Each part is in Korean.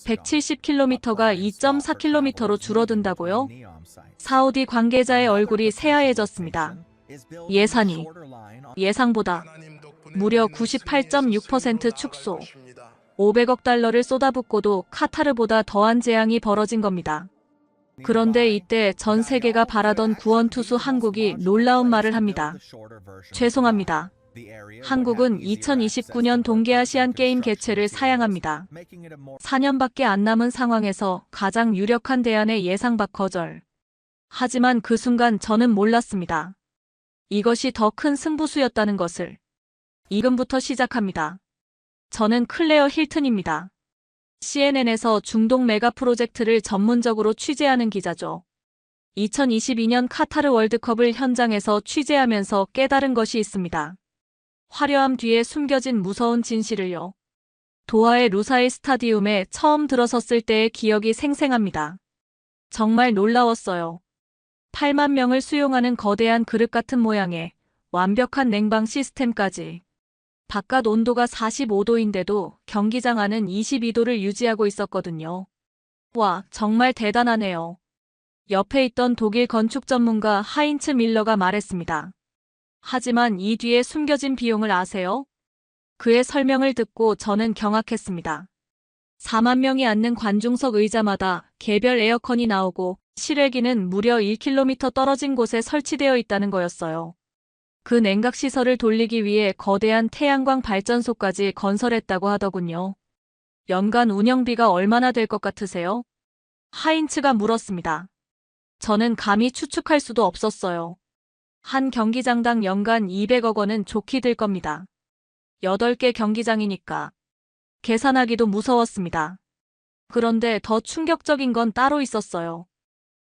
170km가 2.4km로 줄어든다고요? 사우디 관계자의 얼굴이 새하얘졌습니다. 예산이 예상보다 무려 98.6% 축소. 500억 달러를 쏟아붓고도 카타르보다 더한 재앙이 벌어진 겁니다. 그런데 이때 전 세계가 바라던 구원투수 한국이 놀라운 말을 합니다. 죄송합니다. 한국은 2029년 동계아시안게임 개최를 사양합니다. 4년밖에 안 남은 상황에서 가장 유력한 대안의 예상 밖 거절. 하지만 그 순간 저는 몰랐습니다. 이것이 더 큰 승부수였다는 것을. 지금부터 시작합니다. 저는 클레어 힐튼입니다. CNN에서 중동 메가 프로젝트를 전문적으로 취재하는 기자죠. 2022년 카타르 월드컵을 현장에서 취재하면서 깨달은 것이 있습니다. 화려함 뒤에 숨겨진 무서운 진실을요. 도하의 루사일 스타디움에 처음 들어섰을 때의 기억이 생생합니다. 정말 놀라웠어요. 8만 명을 수용하는 거대한 그릇 같은 모양의 완벽한 냉방 시스템까지. 바깥 온도가 45도인데도 경기장 안은 22도를 유지하고 있었거든요. 와, 정말 대단하네요. 옆에 있던 독일 건축 전문가 하인츠 밀러가 말했습니다. 하지만 이 뒤에 숨겨진 비용을 아세요? 그의 설명을 듣고 저는 경악했습니다. 4만 명이 앉는 관중석 의자마다 개별 에어컨이 나오고 실외기는 무려 1km 떨어진 곳에 설치되어 있다는 거였어요. 그 냉각시설을 돌리기 위해 거대한 태양광 발전소까지 건설했다고 하더군요. 연간 운영비가 얼마나 될 것 같으세요? 하인츠가 물었습니다. 저는 감히 추측할 수도 없었어요. 한 경기장당 연간 200억 원은 좋게 들 겁니다. 8개 경기장이니까. 계산하기도 무서웠습니다. 그런데 더 충격적인 건 따로 있었어요.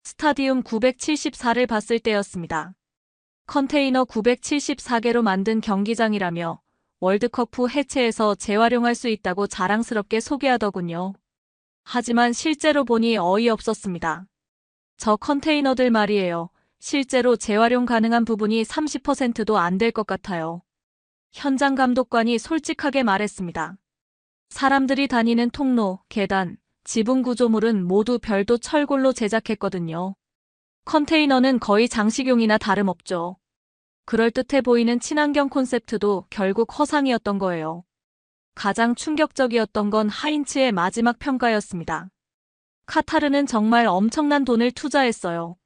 스타디움 974를 봤을 때였습니다. 컨테이너 974개로 만든 경기장이라며 월드컵 후 해체해서 재활용할 수 있다고 자랑스럽게 소개하더군요. 하지만 실제로 보니 어이없었습니다. 저 컨테이너들 말이에요. 실제로 재활용 가능한 부분이 30%도 안 될 것 같아요. 현장 감독관이 솔직하게 말했습니다. 사람들이 다니는 통로, 계단, 지붕 구조물은 모두 별도 철골로 제작했거든요. 컨테이너는 거의 장식용이나 다름없죠. 그럴듯해 보이는 친환경 콘셉트도 결국 허상이었던 거예요. 가장 충격적이었던 건 하인츠의 마지막 평가였습니다. 카타르는 정말 엄청난 돈을 투자했어요.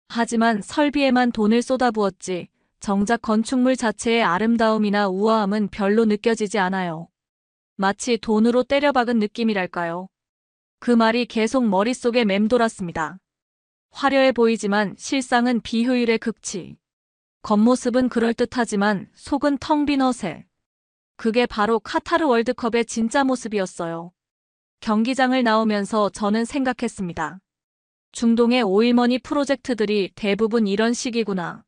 하지만 설비에만 돈을 쏟아부었지 정작 건축물 자체의 아름다움이나 우아함은 별로 느껴지지 않아요. 마치 돈으로 때려박은 느낌이랄까요. 그 말이 계속 머릿속에 맴돌았습니다. 화려해 보이지만 실상은 비효율의 극치. 겉모습은 그럴듯하지만 속은 텅 빈 허세. 그게 바로 카타르 월드컵의 진짜 모습이었어요. 경기장을 나오면서 저는 생각했습니다. 중동의 오일머니 프로젝트들이 대부분 이런 식이구나.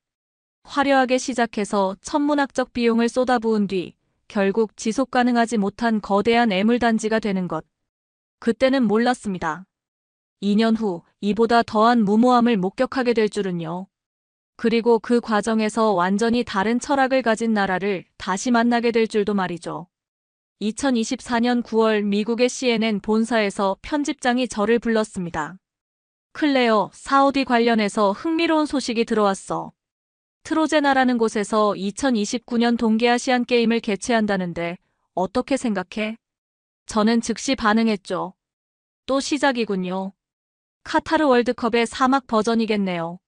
화려하게 시작해서 천문학적 비용을 쏟아부은 뒤 결국 지속 가능하지 못한 거대한 애물단지가 되는 것. 그때는 몰랐습니다. 2년 후 이보다 더한 무모함을 목격하게 될 줄은요. 그리고 그 과정에서 완전히 다른 철학을 가진 나라를 다시 만나게 될 줄도 말이죠. 2024년 9월 미국의 CNN 본사에서 편집장이 저를 불렀습니다. 클레어, 사우디 관련해서 흥미로운 소식이 들어왔어. 트로제나라는 곳에서 2029년 동계아시안 게임을 개최한다는데 어떻게 생각해? 저는 즉시 반응했죠. 또 시작이군요. 카타르 월드컵의 사막 버전이겠네요.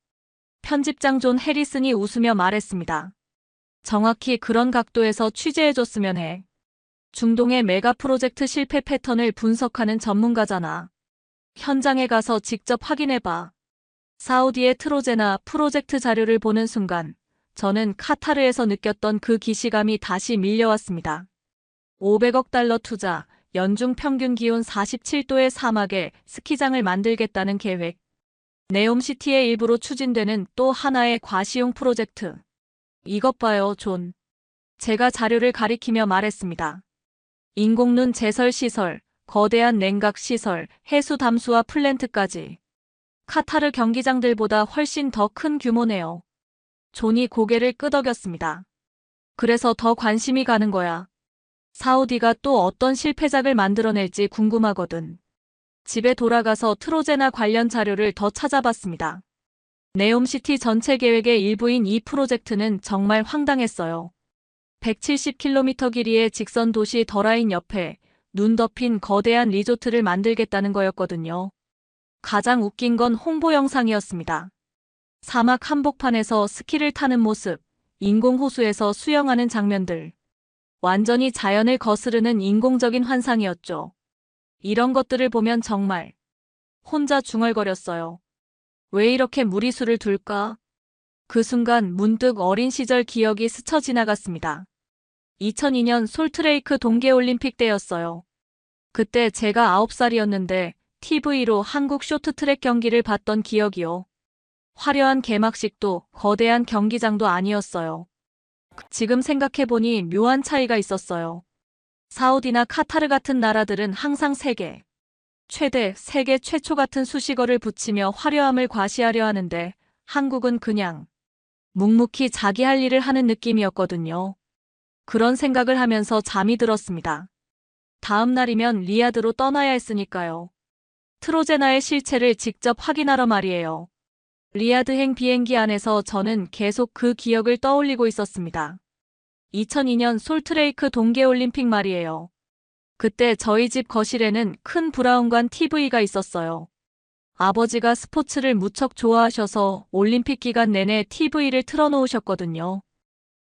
편집장 존 해리슨이 웃으며 말했습니다. 정확히 그런 각도에서 취재해줬으면 해. 중동의 메가 프로젝트 실패 패턴을 분석하는 전문가잖아. 현장에 가서 직접 확인해봐. 사우디의 트로제나 프로젝트 자료를 보는 순간 저는 카타르에서 느꼈던 그 기시감이 다시 밀려왔습니다. 500억 달러 투자, 연중 평균 기온 47도의 사막에 스키장을 만들겠다는 계획. 네옴시티의 일부로 추진되는 또 하나의 과시용 프로젝트. 이것 봐요, 존. 제가 자료를 가리키며 말했습니다. 인공눈 제설 시설, 거대한 냉각 시설, 해수 담수화 플랜트까지. 카타르 경기장들보다 훨씬 더 큰 규모네요. 존이 고개를 끄덕였습니다. 그래서 더 관심이 가는 거야. 사우디가 또 어떤 실패작을 만들어낼지 궁금하거든. 집에 돌아가서 트로제나 관련 자료를 더 찾아봤습니다. 네옴시티 전체 계획의 일부인 이 프로젝트는 정말 황당했어요. 170km 길이의 직선 도시 더라인 옆에 눈 덮인 거대한 리조트를 만들겠다는 거였거든요. 가장 웃긴 건 홍보 영상이었습니다. 사막 한복판에서 스키를 타는 모습, 인공호수에서 수영하는 장면들. 완전히 자연을 거스르는 인공적인 환상이었죠. 이런 것들을 보면 정말 혼자 중얼거렸어요. 왜 이렇게 무리수를 둘까? 그 순간 문득 어린 시절 기억이 스쳐 지나갔습니다. 2002년 솔트레이크 동계올림픽 때였어요. 그때 제가 9살이었는데 TV로 한국 쇼트트랙 경기를 봤던 기억이요. 화려한 개막식도 거대한 경기장도 아니었어요. 지금 생각해보니 묘한 차이가 있었어요. 사우디나 카타르 같은 나라들은 항상 세계 최초 같은 수식어를 붙이며 화려함을 과시하려 하는데 한국은 그냥 묵묵히 자기 할 일을 하는 느낌이었거든요. 그런 생각을 하면서 잠이 들었습니다. 다음 날이면 리야드로 떠나야 했으니까요. 트로제나의 실체를 직접 확인하러 말이에요. 리야드행 비행기 안에서 저는 계속 그 기억을 떠올리고 있었습니다. 2002년 솔트레이크 동계올림픽 말이에요. 그때 저희 집 거실에는 큰 브라운관 TV가 있었어요. 아버지가 스포츠를 무척 좋아하셔서 올림픽 기간 내내 TV를 틀어놓으셨거든요.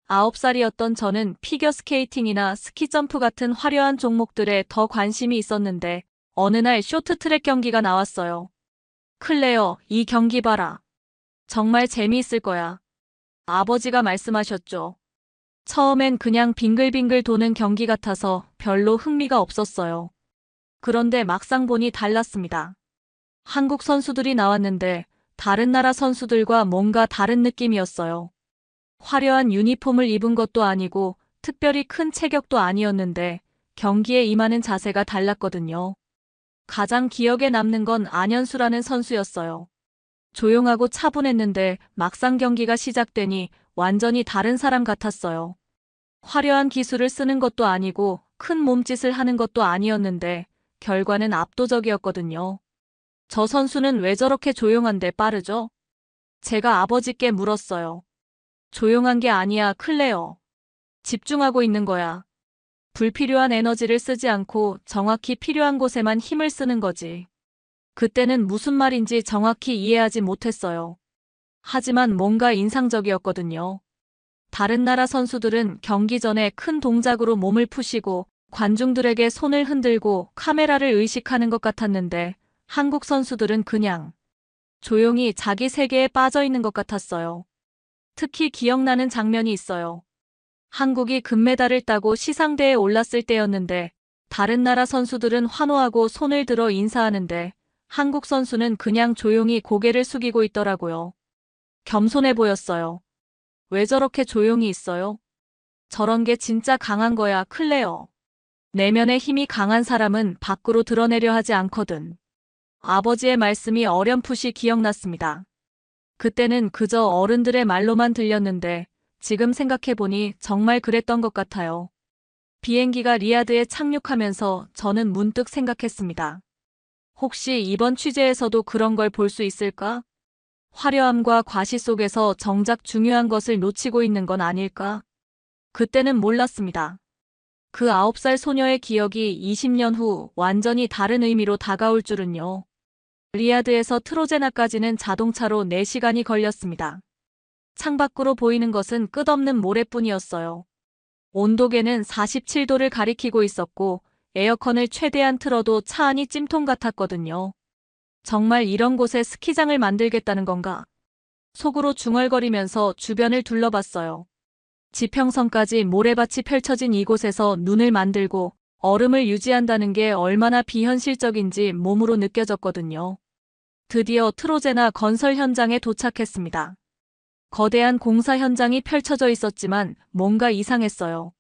9살이었던 저는 피겨스케이팅이나 스키점프 같은 화려한 종목들에 더 관심이 있었는데 어느 날 쇼트트랙 경기가 나왔어요. 클레어, 이 경기 봐라. 정말 재미있을 거야. 아버지가 말씀하셨죠. 처음엔 그냥 빙글빙글 도는 경기 같아서 별로 흥미가 없었어요. 그런데 막상 보니 달랐습니다. 한국 선수들이 나왔는데 다른 나라 선수들과 뭔가 다른 느낌이었어요. 화려한 유니폼을 입은 것도 아니고 특별히 큰 체격도 아니었는데 경기에 임하는 자세가 달랐거든요. 가장 기억에 남는 건 안현수라는 선수였어요. 조용하고 차분했는데 막상 경기가 시작되니 완전히 다른 사람 같았어요. 화려한 기술을 쓰는 것도 아니고 큰 몸짓을 하는 것도 아니었는데 결과는 압도적이었거든요. 저 선수는 왜 저렇게 조용한데 빠르죠? 제가 아버지께 물었어요. 조용한 게 아니야, 클레어. 집중하고 있는 거야. 불필요한 에너지를 쓰지 않고 정확히 필요한 곳에만 힘을 쓰는 거지. 그때는 무슨 말인지 정확히 이해하지 못했어요. 하지만 뭔가 인상적이었거든요. 다른 나라 선수들은 경기 전에 큰 동작으로 몸을 푸시고 관중들에게 손을 흔들고 카메라를 의식하는 것 같았는데 한국 선수들은 그냥 조용히 자기 세계에 빠져 있는 것 같았어요. 특히 기억나는 장면이 있어요. 한국이 금메달을 따고 시상대에 올랐을 때였는데 다른 나라 선수들은 환호하고 손을 들어 인사하는데 한국 선수는 그냥 조용히 고개를 숙이고 있더라고요. 겸손해 보였어요. 왜 저렇게 조용히 있어요? 저런 게 진짜 강한 거야, 클레어. 내면의 힘이 강한 사람은 밖으로 드러내려 하지 않거든. 아버지의 말씀이 어렴풋이 기억났습니다. 그때는 그저 어른들의 말로만 들렸는데 지금 생각해보니 정말 그랬던 것 같아요. 비행기가 리야드에 착륙하면서 저는 문득 생각했습니다. 혹시 이번 취재에서도 그런 걸 볼 수 있을까? 화려함과 과시 속에서 정작 중요한 것을 놓치고 있는 건 아닐까? 그때는 몰랐습니다. 그 9살 소녀의 기억이 20년 후 완전히 다른 의미로 다가올 줄은요. 리야드에서 트로제나까지는 자동차로 4시간이 걸렸습니다. 창밖으로 보이는 것은 끝없는 모래뿐이었어요. 온도계는 47도를 가리키고 있었고 에어컨을 최대한 틀어도 차 안이 찜통 같았거든요. 정말 이런 곳에 스키장을 만들겠다는 건가? 속으로 중얼거리면서 주변을 둘러봤어요. 지평선까지 모래밭이 펼쳐진 이곳에서 눈을 만들고 얼음을 유지한다는 게 얼마나 비현실적인지 몸으로 느껴졌거든요. 드디어 트로제나 건설 현장에 도착했습니다. 거대한 공사 현장이 펼쳐져 있었지만 뭔가 이상했어요.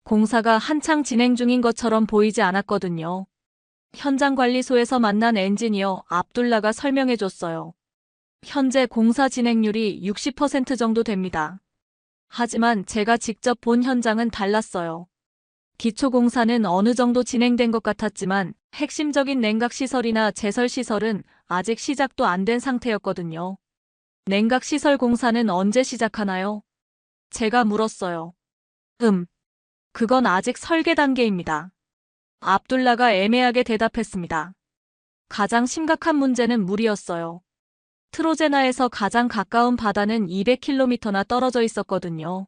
공사가 한창 진행 중인 것처럼 보이지 않았거든요. 현장관리소에서 만난 엔지니어 압둘라가 설명해줬어요. 현재 공사 진행률이 60% 정도 됩니다. 하지만 제가 직접 본 현장은 달랐어요. 기초공사는 어느 정도 진행된 것 같았지만 핵심적인 냉각시설이나 제설시설은 아직 시작도 안 된 상태였거든요. 냉각시설 공사는 언제 시작하나요? 제가 물었어요. 그건 아직 설계 단계입니다. 압둘라가 애매하게 대답했습니다. 가장 심각한 문제는 물이었어요. 트로제나에서 가장 가까운 바다는 200km나 떨어져 있었거든요.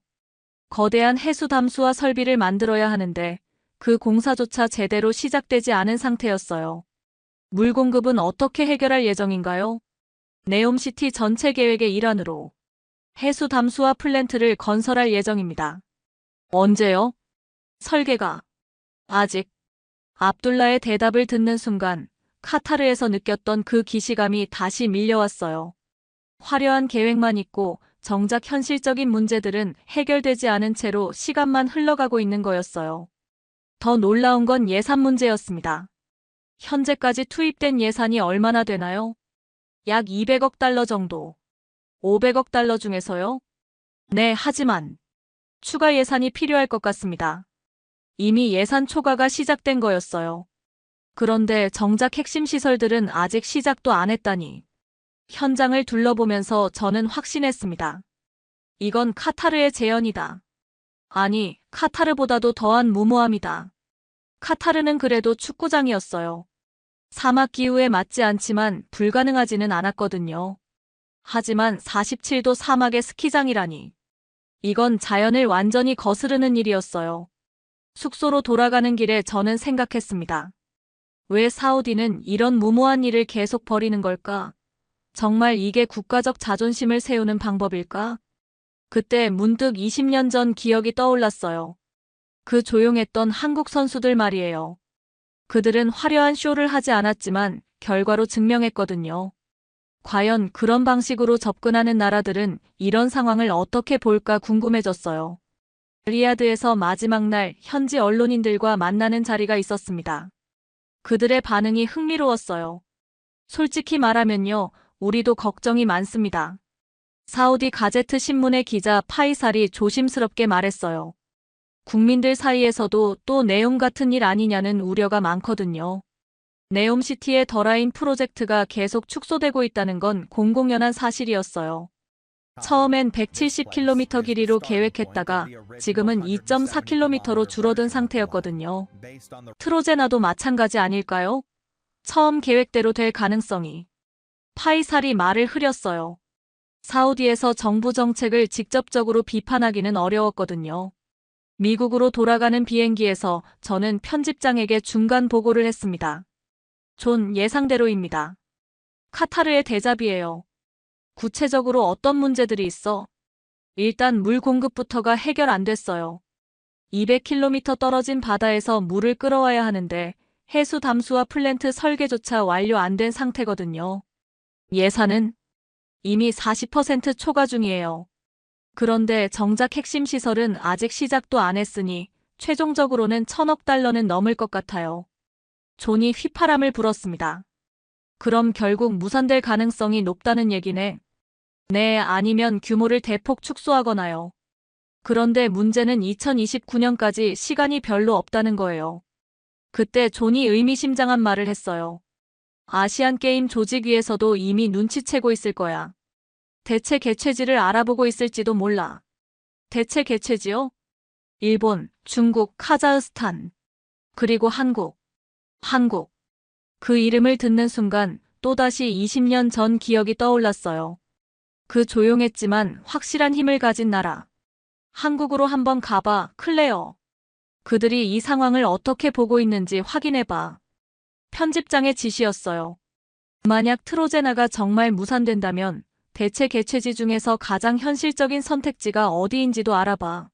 거대한 해수 담수화 설비를 만들어야 하는데 그 공사조차 제대로 시작되지 않은 상태였어요. 물 공급은 어떻게 해결할 예정인가요? 네옴시티 전체 계획의 일환으로 해수 담수화 플랜트를 건설할 예정입니다. 언제요? 설계가 아직. 압둘라의 대답을 듣는 순간 카타르에서 느꼈던 그 기시감이 다시 밀려왔어요. 화려한 계획만 있고 정작 현실적인 문제들은 해결되지 않은 채로 시간만 흘러가고 있는 거였어요. 더 놀라운 건 예산 문제였습니다. 현재까지 투입된 예산이 얼마나 되나요? 약 200억 달러 정도. 500억 달러 중에서요? 네, 하지만 추가 예산이 필요할 것 같습니다. 이미 예산 초과가 시작된 거였어요. 그런데 정작 핵심 시설들은 아직 시작도 안 했다니. 현장을 둘러보면서 저는 확신했습니다. 이건 카타르의 재현이다. 아니, 카타르보다도 더한 무모함이다. 카타르는 그래도 축구장이었어요. 사막 기후에 맞지 않지만 불가능하지는 않았거든요. 하지만 47도 사막의 스키장이라니. 이건 자연을 완전히 거스르는 일이었어요. 숙소로 돌아가는 길에 저는 생각했습니다. 왜 사우디는 이런 무모한 일을 계속 벌이는 걸까? 정말 이게 국가적 자존심을 세우는 방법일까? 그때 문득 20년 전 기억이 떠올랐어요. 그 조용했던 한국 선수들 말이에요. 그들은 화려한 쇼를 하지 않았지만 결과로 증명했거든요. 과연 그런 방식으로 접근하는 나라들은 이런 상황을 어떻게 볼까 궁금해졌어요. 리야드에서 마지막 날 현지 언론인들과 만나는 자리가 있었습니다. 그들의 반응이 흥미로웠어요. 솔직히 말하면요, 우리도 걱정이 많습니다. 사우디 가제트 신문의 기자 파이살이 조심스럽게 말했어요. 국민들 사이에서도 또 네옴 같은 일 아니냐는 우려가 많거든요. 네옴시티의 더라인 프로젝트가 계속 축소되고 있다는 건 공공연한 사실이었어요. 처음엔 170km 길이로 계획했다가 지금은 2.4km로 줄어든 상태였거든요. 트로제나도 마찬가지 아닐까요? 처음 계획대로 될 가능성이. 파이살이 말을 흐렸어요. 사우디에서 정부 정책을 직접적으로 비판하기는 어려웠거든요. 미국으로 돌아가는 비행기에서 저는 편집장에게 중간 보고를 했습니다. 존, 예상대로입니다. 카타르의 대잡이에요. 구체적으로 어떤 문제들이 있어? 일단 물 공급부터가 해결 안 됐어요. 200km 떨어진 바다에서 물을 끌어와야 하는데 해수 담수화 플랜트 설계조차 완료 안 된 상태거든요. 예산은 이미 40% 초과 중이에요. 그런데 정작 핵심 시설은 아직 시작도 안 했으니 최종적으로는 1000억 달러는 넘을 것 같아요. 존이 휘파람을 불었습니다. 그럼 결국 무산될 가능성이 높다는 얘기네. 네, 아니면 규모를 대폭 축소하거나요. 그런데 문제는 2029년까지 시간이 별로 없다는 거예요. 그때 존이 의미심장한 말을 했어요. 아시안 게임 조직위에서도 이미 눈치채고 있을 거야. 대체 개최지를 알아보고 있을지도 몰라. 대체 개최지요? 일본, 중국, 카자흐스탄. 그리고 한국. 그 이름을 듣는 순간 또다시 20년 전 기억이 떠올랐어요. 그 조용했지만 확실한 힘을 가진 나라. 한국으로 한번 가봐, 클레어. 그들이 이 상황을 어떻게 보고 있는지 확인해봐. 편집장의 지시였어요. 만약 트로제나가 정말 무산된다면 대체 개최지 중에서 가장 현실적인 선택지가 어디인지도 알아봐.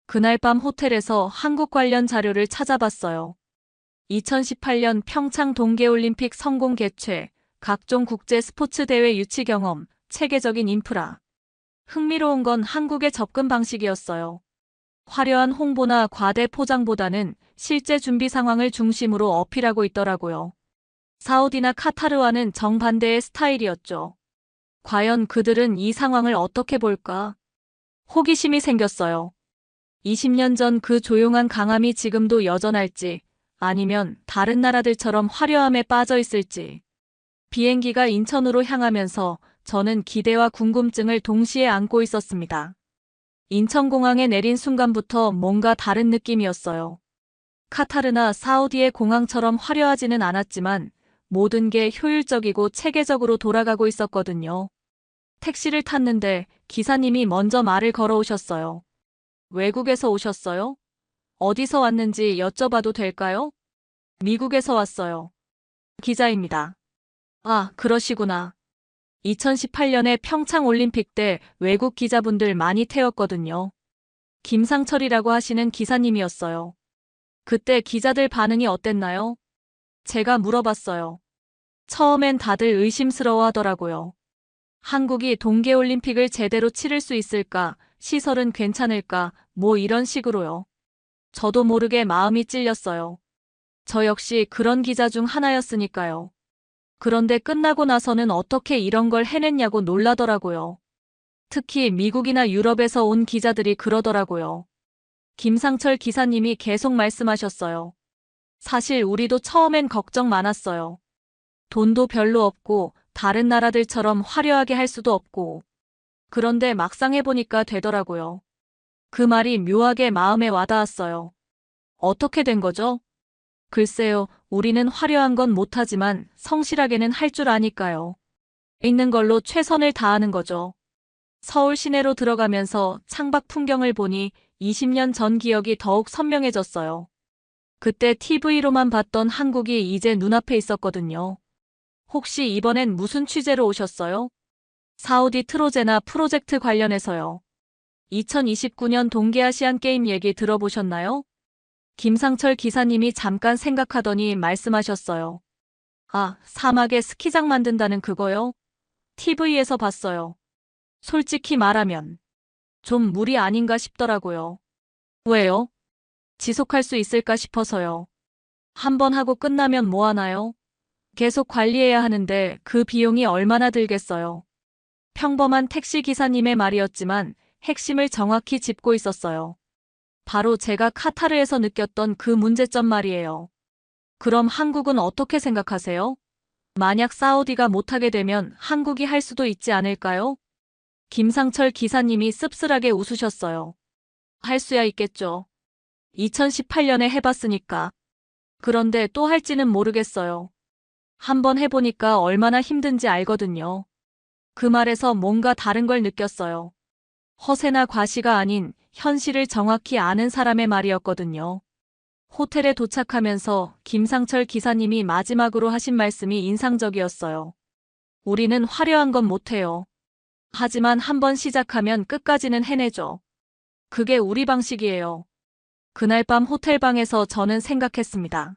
그날 밤 호텔에서 한국 관련 자료를 찾아봤어요. 2018년 평창 동계올림픽 성공 개최, 각종 국제 스포츠 대회 유치 경험, 체계적인 인프라. 흥미로운 건 한국의 접근 방식이었어요. 화려한 홍보나 과대 포장보다는 실제 준비 상황을 중심으로 어필하고 있더라고요. 사우디나 카타르와는 정반대의 스타일이었죠. 과연 그들은 이 상황을 어떻게 볼까? 호기심이 생겼어요. 20년 전 그 조용한 강함이 지금도 여전할지, 아니면 다른 나라들처럼 화려함에 빠져 있을지. 비행기가 인천으로 향하면서 저는 기대와 궁금증을 동시에 안고 있었습니다. 인천공항에 내린 순간부터 뭔가 다른 느낌이었어요. 카타르나 사우디의 공항처럼 화려하지는 않았지만 모든 게 효율적이고 체계적으로 돌아가고 있었거든요. 택시를 탔는데 기사님이 먼저 말을 걸어오셨어요. 외국에서 오셨어요? 어디서 왔는지 여쭤봐도 될까요? 미국에서 왔어요. 기자입니다. 아, 그러시구나. 2018년에 평창 올림픽 때 외국 기자분들 많이 태웠거든요. 김상철이라고 하시는 기사님이었어요. 그때 기자들 반응이 어땠나요? 제가 물어봤어요. 처음엔 다들 의심스러워 하더라고요. 한국이 동계올림픽을 제대로 치를 수 있을까? 시설은 괜찮을까? 뭐 이런 식으로요. 저도 모르게 마음이 찔렸어요. 저 역시 그런 기자 중 하나였으니까요. 그런데 끝나고 나서는 어떻게 이런 걸 해냈냐고 놀라더라고요. 특히 미국이나 유럽에서 온 기자들이 그러더라고요. 김상철 기사님이 계속 말씀하셨어요. 사실 우리도 처음엔 걱정 많았어요. 돈도 별로 없고 다른 나라들처럼 화려하게 할 수도 없고. 그런데 막상 해보니까 되더라고요. 그 말이 묘하게 마음에 와닿았어요. 어떻게 된 거죠? 글쎄요, 우리는 화려한 건 못하지만 성실하게는 할 줄 아니까요. 있는 걸로 최선을 다하는 거죠. 서울 시내로 들어가면서 창밖 풍경을 보니 20년 전 기억이 더욱 선명해졌어요. 그때 TV로만 봤던 한국이 이제 눈앞에 있었거든요. 혹시 이번엔 무슨 취재로 오셨어요? 사우디 트로제나 프로젝트 관련해서요. 2029년 동계아시안 게임 얘기 들어보셨나요? 김상철 기사님이 잠깐 생각하더니 말씀하셨어요. 아, 사막에 스키장 만든다는 그거요? TV에서 봤어요. 솔직히 말하면 좀 무리 아닌가 싶더라고요. 왜요? 지속할 수 있을까 싶어서요. 한 번 하고 끝나면 뭐 하나요? 계속 관리해야 하는데 그 비용이 얼마나 들겠어요. 평범한 택시 기사님의 말이었지만 핵심을 정확히 짚고 있었어요. 바로 제가 카타르에서 느꼈던 그 문제점 말이에요. 그럼 한국은 어떻게 생각하세요? 만약 사우디가 못하게 되면 한국이 할 수도 있지 않을까요? 김상철 기사님이 씁쓸하게 웃으셨어요. 할 수야 있겠죠. 2018년에 해봤으니까. 그런데 또 할지는 모르겠어요. 한번 해보니까 얼마나 힘든지 알거든요. 그 말에서 뭔가 다른 걸 느꼈어요. 허세나 과시가 아닌 현실을 정확히 아는 사람의 말이었거든요. 호텔에 도착하면서 김상철 기사님이 마지막으로 하신 말씀이 인상적이었어요. 우리는 화려한 건 못해요. 하지만 한번 시작하면 끝까지는 해내죠. 그게 우리 방식이에요. 그날 밤 호텔방에서 저는 생각했습니다.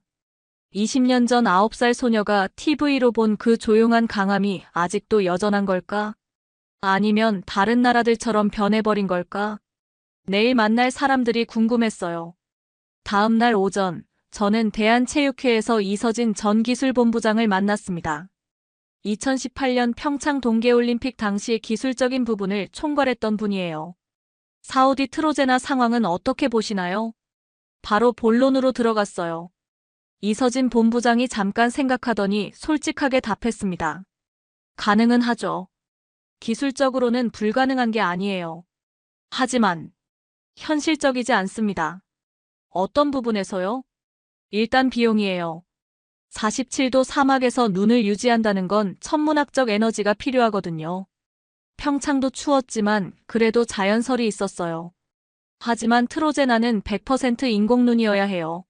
20년 전 9살 소녀가 TV로 본 그 조용한 강함이 아직도 여전한 걸까? 아니면 다른 나라들처럼 변해버린 걸까? 내일 만날 사람들이 궁금했어요. 다음 날 오전, 저는 대한체육회에서 이서진 전 기술본부장을 만났습니다. 2018년 평창 동계올림픽 당시 기술적인 부분을 총괄했던 분이에요. 사우디 트로제나 상황은 어떻게 보시나요? 바로 본론으로 들어갔어요. 이서진 본부장이 잠깐 생각하더니 솔직하게 답했습니다. 가능은 하죠. 기술적으로는 불가능한 게 아니에요. 하지만 현실적이지 않습니다. 어떤 부분에서요? 일단 비용이에요. 47도 사막에서 눈을 유지한다는 건 천문학적 에너지가 필요하거든요. 평창도 추웠지만 그래도 자연설이 있었어요. 하지만 트로제나는 100% 인공눈이어야 해요.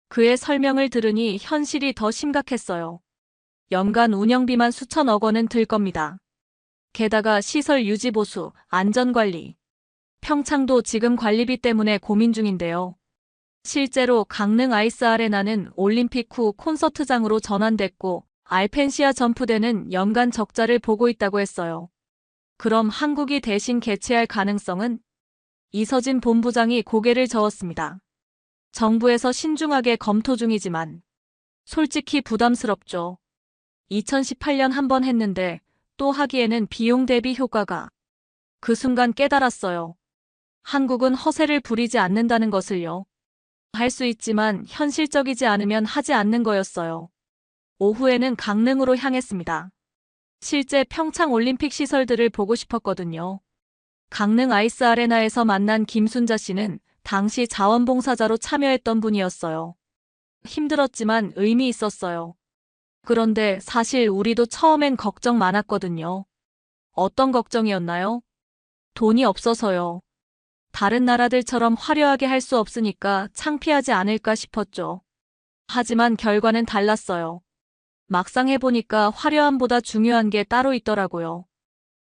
그의 설명을 들으니 현실이 더 심각했어요. 연간 운영비만 수천억 원은 들 겁니다. 게다가 시설 유지 보수, 안전관리. 평창도 지금 관리비 때문에 고민 중인데요. 실제로 강릉 아이스 아레나는 올림픽 후 콘서트장으로 전환됐고 알펜시아 점프대는 연간 적자를 보고 있다고 했어요. 그럼 한국이 대신 개최할 가능성은? 이서진 본부장이 고개를 저었습니다. 정부에서 신중하게 검토 중이지만 솔직히 부담스럽죠. 2018년 한 번 했는데 또 하기에는 비용 대비 효과가. 그 순간 깨달았어요. 한국은 허세를 부리지 않는다는 것을요. 할 수 있지만 현실적이지 않으면 하지 않는 거였어요. 오후에는 강릉으로 향했습니다. 실제 평창 올림픽 시설들을 보고 싶었거든요. 강릉 아이스 아레나에서 만난 김순자 씨는 당시 자원봉사자로 참여했던 분이었어요. 힘들었지만 의미 있었어요. 그런데 사실 우리도 처음엔 걱정 많았거든요. 어떤 걱정이었나요? 돈이 없어서요. 다른 나라들처럼 화려하게 할 수 없으니까 창피하지 않을까 싶었죠. 하지만 결과는 달랐어요. 막상 해보니까 화려함보다 중요한 게 따로 있더라고요.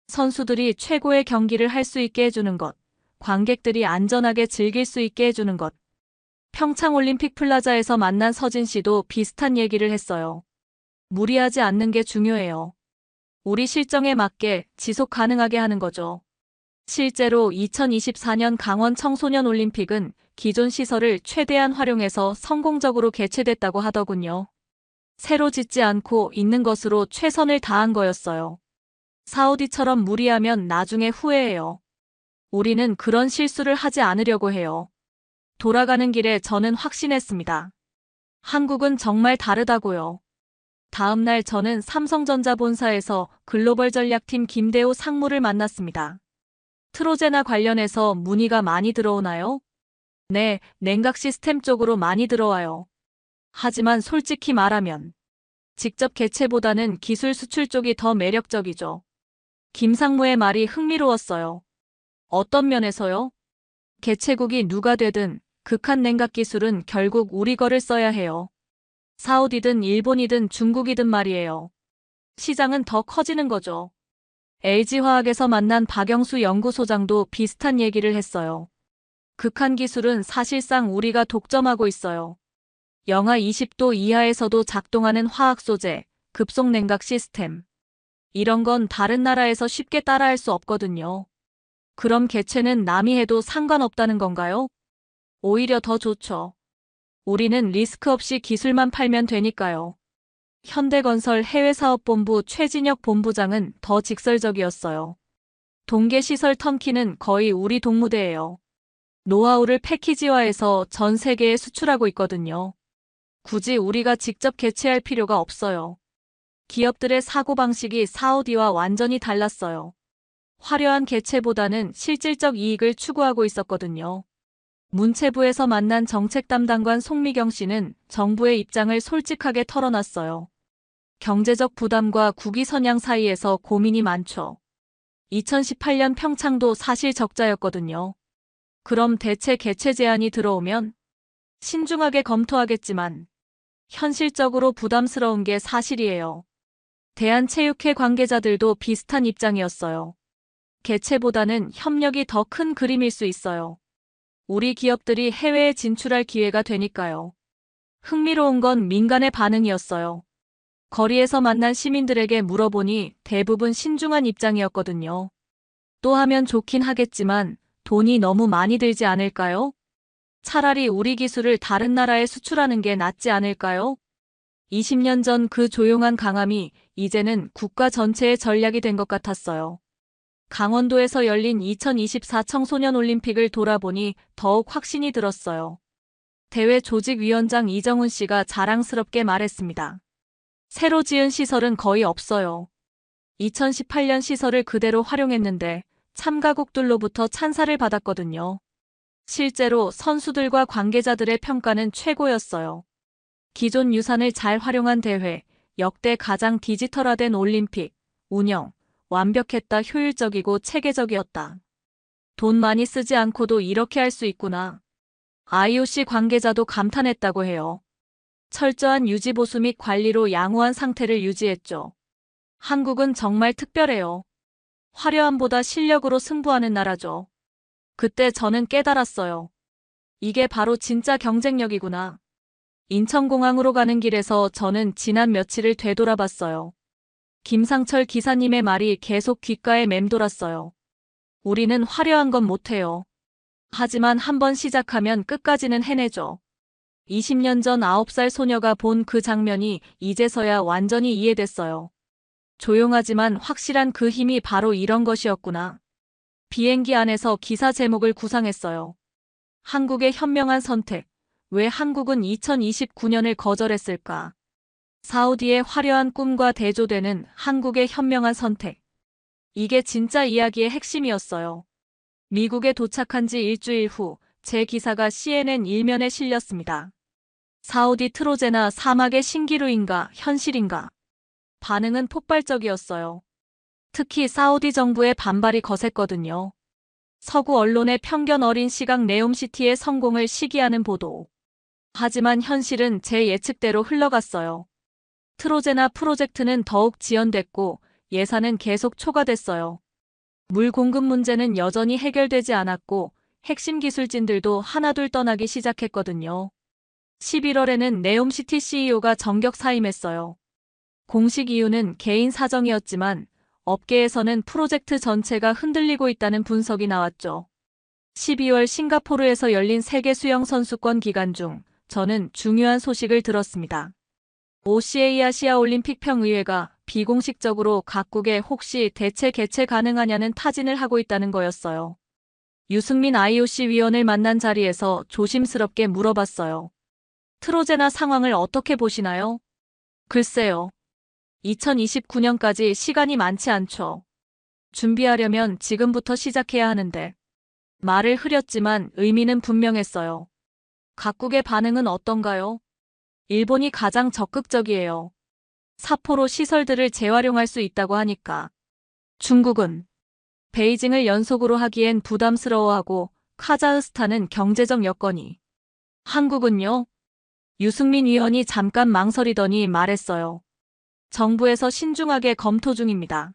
선수들이 최고의 경기를 할 수 있게 해주는 것, 관객들이 안전하게 즐길 수 있게 해주는 것. 평창 올림픽 플라자에서 만난 서진 씨도 비슷한 얘기를 했어요. 무리하지 않는 게 중요해요. 우리 실정에 맞게 지속 가능하게 하는 거죠. 실제로 2024년 강원 청소년 올림픽은 기존 시설을 최대한 활용해서 성공적으로 개최됐다고 하더군요. 새로 짓지 않고 있는 것으로 최선을 다한 거였어요. 사우디처럼 무리하면 나중에 후회해요. 우리는 그런 실수를 하지 않으려고 해요. 돌아가는 길에 저는 확신했습니다. 한국은 정말 다르다고요. 다음 날 저는 삼성전자 본사에서 글로벌 전략팀 김대호 상무를 만났습니다. 트로제나 관련해서 문의가 많이 들어오나요? 네, 냉각 시스템 쪽으로 많이 들어와요. 하지만 솔직히 말하면 직접 개체보다는 기술 수출 쪽이 더 매력적이죠. 김 상무의 말이 흥미로웠어요. 어떤 면에서요? 개체국이 누가 되든 극한 냉각 기술은 결국 우리 거를 써야 해요. 사우디든 일본이든 중국이든 말이에요. 시장은 더 커지는 거죠. LG화학에서 만난 박영수 연구소장도 비슷한 얘기를 했어요. 극한 기술은 사실상 우리가 독점하고 있어요. 영하 20도 이하에서도 작동하는 화학 소재, 급속 냉각 시스템. 이런 건 다른 나라에서 쉽게 따라할 수 없거든요. 그럼 개체는 남이 해도 상관없다는 건가요? 오히려 더 좋죠. 우리는 리스크 없이 기술만 팔면 되니까요. 현대건설 해외사업본부 최진혁 본부장은 더 직설적이었어요. 동계시설 턴키는 거의 우리 동무대예요. 노하우를 패키지화해서 전 세계에 수출하고 있거든요. 굳이 우리가 직접 개최할 필요가 없어요. 기업들의 사고방식이 사우디와 완전히 달랐어요. 화려한 개최보다는 실질적 이익을 추구하고 있었거든요. 문체부에서 만난 정책 담당관 송미경 씨는 정부의 입장을 솔직하게 털어놨어요. 경제적 부담과 국위 선양 사이에서 고민이 많죠. 2018년 평창도 사실 적자였거든요. 그럼 대체 개최 제안이 들어오면 신중하게 검토하겠지만 현실적으로 부담스러운 게 사실이에요. 대한체육회 관계자들도 비슷한 입장이었어요. 개최보다는 협력이 더 큰 그림일 수 있어요. 우리 기업들이 해외에 진출할 기회가 되니까요. 흥미로운 건 민간의 반응이었어요. 거리에서 만난 시민들에게 물어보니 대부분 신중한 입장이었거든요. 또 하면 좋긴 하겠지만 돈이 너무 많이 들지 않을까요? 차라리 우리 기술을 다른 나라에 수출하는 게 낫지 않을까요? 20년 전 그 조용한 강함이 이제는 국가 전체의 전략이 된 것 같았어요. 강원도에서 열린 2024 청소년 올림픽을 돌아보니 더욱 확신이 들었어요. 대회 조직위원장 이정훈 씨가 자랑스럽게 말했습니다. 새로 지은 시설은 거의 없어요. 2018년 시설을 그대로 활용했는데 참가국들로부터 찬사를 받았거든요. 실제로 선수들과 관계자들의 평가는 최고였어요. 기존 유산을 잘 활용한 대회, 역대 가장 디지털화된 올림픽, 운영, 완벽했다, 효율적이고 체계적이었다. 돈 많이 쓰지 않고도 이렇게 할 수 있구나. IOC 관계자도 감탄했다고 해요. 철저한 유지보수 및 관리로 양호한 상태를 유지했죠. 한국은 정말 특별해요. 화려함보다 실력으로 승부하는 나라죠. 그때 저는 깨달았어요. 이게 바로 진짜 경쟁력이구나. 인천공항으로 가는 길에서 저는 지난 며칠을 되돌아봤어요. 김상철 기사님의 말이 계속 귓가에 맴돌았어요. 우리는 화려한 건 못해요. 하지만 한번 시작하면 끝까지는 해내죠. 20년 전 9살 소녀가 본 그 장면이 이제서야 완전히 이해됐어요. 조용하지만 확실한 그 힘이 바로 이런 것이었구나. 비행기 안에서 기사 제목을 구상했어요. 한국의 현명한 선택, 왜 한국은 2029년을 거절했을까? 사우디의 화려한 꿈과 대조되는 한국의 현명한 선택. 이게 진짜 이야기의 핵심이었어요. 미국에 도착한 지 일주일 후 제 기사가 CNN 일면에 실렸습니다. 사우디 트로제나 사막의 신기루인가 현실인가? 반응은 폭발적이었어요. 특히 사우디 정부의 반발이 거셌거든요. 서구 언론의 편견 어린 시각 네옴시티의 성공을 시기하는 보도. 하지만 현실은 제 예측대로 흘러갔어요. 트로제나 프로젝트는 더욱 지연됐고 예산은 계속 초과됐어요. 물 공급 문제는 여전히 해결되지 않았고 핵심 기술진들도 하나둘 떠나기 시작했거든요. 11월에는 네옴시티 CEO가 전격 사임했어요. 공식 이유는 개인 사정이었지만 업계에서는 프로젝트 전체가 흔들리고 있다는 분석이 나왔죠. 12월 싱가포르에서 열린 세계 수영 선수권 기간 중 저는 중요한 소식을 들었습니다. OCA 아시아 올림픽 평의회가 비공식적으로 각국에 혹시 대체 개최 가능하냐는 타진을 하고 있다는 거였어요. 유승민 IOC 위원을 만난 자리에서 조심스럽게 물어봤어요. 트로제나 상황을 어떻게 보시나요? 글쎄요. 2029년까지 시간이 많지 않죠. 준비하려면 지금부터 시작해야 하는데. 말을 흐렸지만 의미는 분명했어요. 각국의 반응은 어떤가요? 일본이 가장 적극적이에요. 사포로 시설들을 재활용할 수 있다고 하니까. 중국은 베이징을 연속으로 하기엔 부담스러워하고 카자흐스탄은 경제적 여건이. 한국은요? 유승민 위원이 잠깐 망설이더니 말했어요. 정부에서 신중하게 검토 중입니다.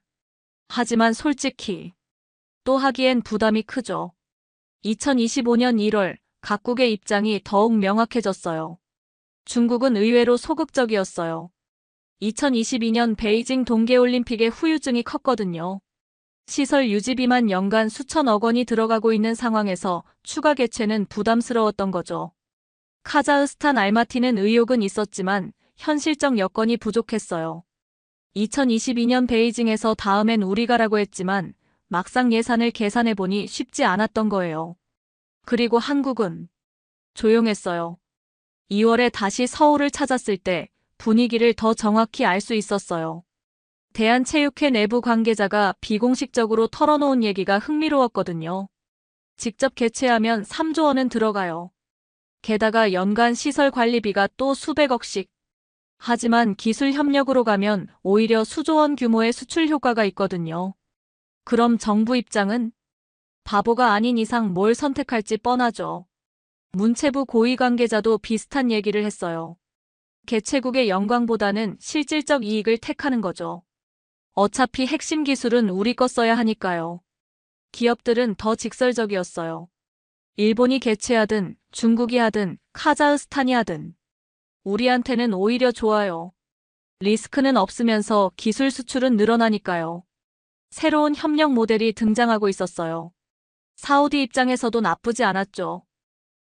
하지만 솔직히 또 하기엔 부담이 크죠. 2025년 1월 각국의 입장이 더욱 명확해졌어요. 중국은 의외로 소극적이었어요. 2022년 베이징 동계올림픽의 후유증이 컸거든요. 시설 유지비만 연간 수천억 원이 들어가고 있는 상황에서 추가 개최는 부담스러웠던 거죠. 카자흐스탄 알마티는 의욕은 있었지만 현실적 여건이 부족했어요. 2022년 베이징에서 다음엔 우리가라고 했지만 막상 예산을 계산해보니 쉽지 않았던 거예요. 그리고 한국은 조용했어요. 2월에 다시 서울을 찾았을 때 분위기를 더 정확히 알 수 있었어요. 대한체육회 내부 관계자가 비공식적으로 털어놓은 얘기가 흥미로웠거든요. 직접 개최하면 3조 원은 들어가요. 게다가 연간 시설 관리비가 또 수백억씩. 하지만 기술 협력으로 가면 오히려 수조 원 규모의 수출 효과가 있거든요. 그럼 정부 입장은? 바보가 아닌 이상 뭘 선택할지 뻔하죠. 문체부 고위 관계자도 비슷한 얘기를 했어요. 개최국의 영광보다는 실질적 이익을 택하는 거죠. 어차피 핵심 기술은 우리 거 써야 하니까요. 기업들은 더 직설적이었어요. 일본이 개최하든 중국이 하든 카자흐스탄이 하든 우리한테는 오히려 좋아요. 리스크는 없으면서 기술 수출은 늘어나니까요. 새로운 협력 모델이 등장하고 있었어요. 사우디 입장에서도 나쁘지 않았죠.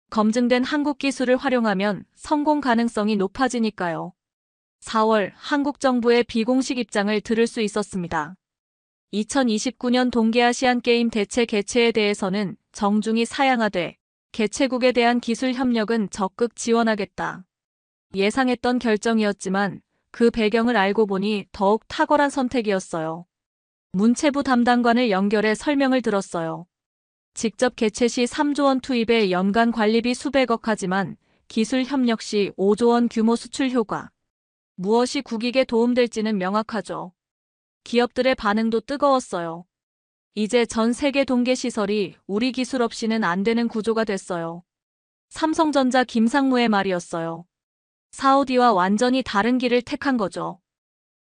검증된 한국 기술을 활용하면 성공 가능성이 높아지니까요. 4월 한국 정부의 비공식 입장을 들을 수 있었습니다. 2029년 동계아시안게임 대체 개최에 대해서는 정중히 사양하되 개최국에 대한 기술 협력은 적극 지원하겠다. 예상했던 결정이었지만 그 배경을 알고 보니 더욱 탁월한 선택이었어요. 문체부 담당관을 연결해 설명을 들었어요. 직접 개최 시 3조 원 투입에 연간 관리비 수백억 하지만 기술 협력 시 5조 원 규모 수출 효과. 무엇이 국익에 도움될지는 명확하죠. 기업들의 반응도 뜨거웠어요. 이제 전 세계 동계시설이 우리 기술 없이는 안 되는 구조가 됐어요. 삼성전자 김상무의 말이었어요. 사우디와 완전히 다른 길을 택한 거죠.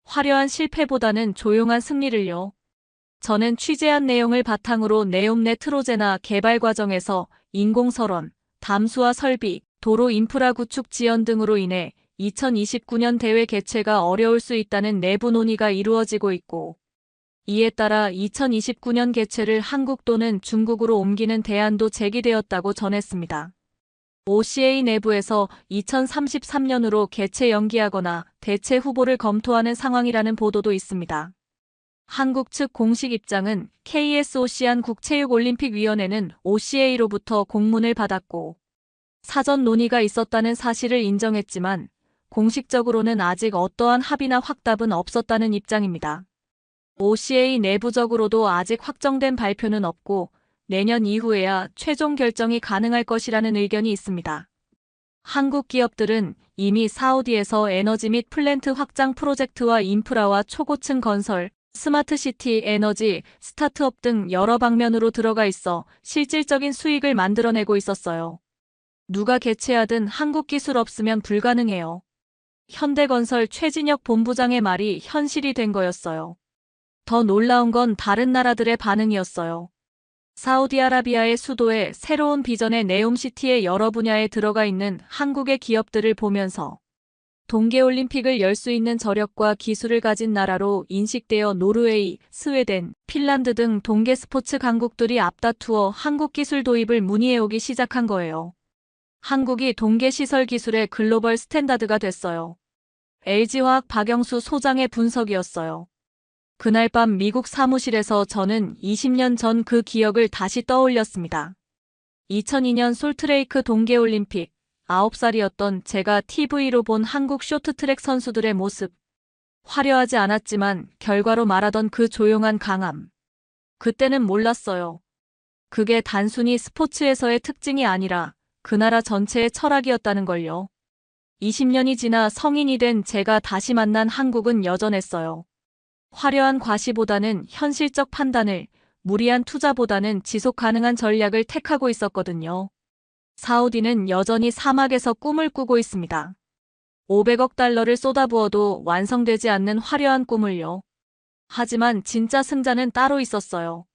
화려한 실패보다는 조용한 승리를요. 저는 취재한 내용을 바탕으로 네옴네 트로제나 개발 과정에서 인공설원, 담수화 설비, 도로 인프라 구축 지연 등으로 인해 2029년 대회 개최가 어려울 수 있다는 내부 논의가 이루어지고 있고 이에 따라 2029년 개최를 한국 또는 중국으로 옮기는 대안도 제기되었다고 전했습니다. OCA 내부에서 2033년으로 개최 연기하거나 대체 후보를 검토하는 상황이라는 보도도 있습니다. 한국 측 공식 입장은 KS오시안 국체육올림픽위원회는 OCA로부터 공문을 받았고 사전 논의가 있었다는 사실을 인정했지만 공식적으로는 아직 어떠한 합의나 확답은 없었다는 입장입니다. OCA 내부적으로도 아직 확정된 발표는 없고 내년 이후에야 최종 결정이 가능할 것이라는 의견이 있습니다. 한국 기업들은 이미 사우디에서 에너지 및 플랜트 확장 프로젝트와 인프라와 초고층 건설, 스마트시티, 에너지, 스타트업 등 여러 방면으로 들어가 있어 실질적인 수익을 만들어내고 있었어요. 누가 개최하든 한국 기술 없으면 불가능해요. 현대건설 최진혁 본부장의 말이 현실이 된 거였어요. 더 놀라운 건 다른 나라들의 반응이었어요. 사우디아라비아의 수도에 새로운 비전의 네옴시티의 여러 분야에 들어가 있는 한국의 기업들을 보면서 동계올림픽을 열 수 있는 저력과 기술을 가진 나라로 인식되어 노르웨이, 스웨덴, 핀란드 등 동계 스포츠 강국들이 앞다투어 한국 기술 도입을 문의해오기 시작한 거예요. 한국이 동계 시설 기술의 글로벌 스탠다드가 됐어요. LG화학 박영수 소장의 분석이었어요. 그날 밤 미국 사무실에서 저는 20년 전 그 기억을 다시 떠올렸습니다. 2002년 솔트레이크 동계올림픽, 9살이었던 제가 TV로 본 한국 쇼트트랙 선수들의 모습. 화려하지 않았지만 결과로 말하던 그 조용한 강함. 그때는 몰랐어요. 그게 단순히 스포츠에서의 특징이 아니라 그 나라 전체의 철학이었다는 걸요. 20년이 지나 성인이 된 제가 다시 만난 한국은 여전했어요. 화려한 과시보다는 현실적 판단을, 무리한 투자보다는 지속 가능한 전략을 택하고 있었거든요. 사우디는 여전히 사막에서 꿈을 꾸고 있습니다. 500억 달러를 쏟아부어도 완성되지 않는 화려한 꿈을요. 하지만 진짜 승자는 따로 있었어요.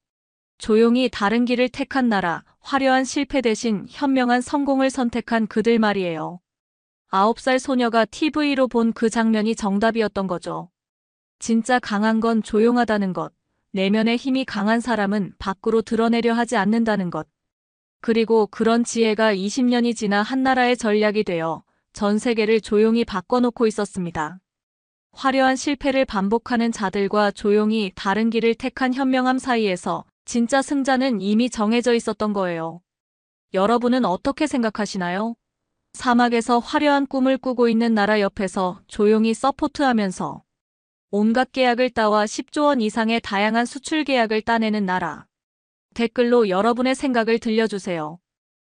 조용히 다른 길을 택한 나라, 화려한 실패 대신 현명한 성공을 선택한 그들 말이에요. 9살 소녀가 TV로 본 그 장면이 정답이었던 거죠. 진짜 강한 건 조용하다는 것, 내면의 힘이 강한 사람은 밖으로 드러내려 하지 않는다는 것. 그리고 그런 지혜가 20년이 지나 한 나라의 전략이 되어 전 세계를 조용히 바꿔놓고 있었습니다. 화려한 실패를 반복하는 자들과 조용히 다른 길을 택한 현명함 사이에서 진짜 승자는 이미 정해져 있었던 거예요. 여러분은 어떻게 생각하시나요? 사막에서 화려한 꿈을 꾸고 있는 나라 옆에서 조용히 서포트하면서 온갖 계약을 따와 10조 원 이상의 다양한 수출 계약을 따내는 나라. 댓글로 여러분의 생각을 들려주세요.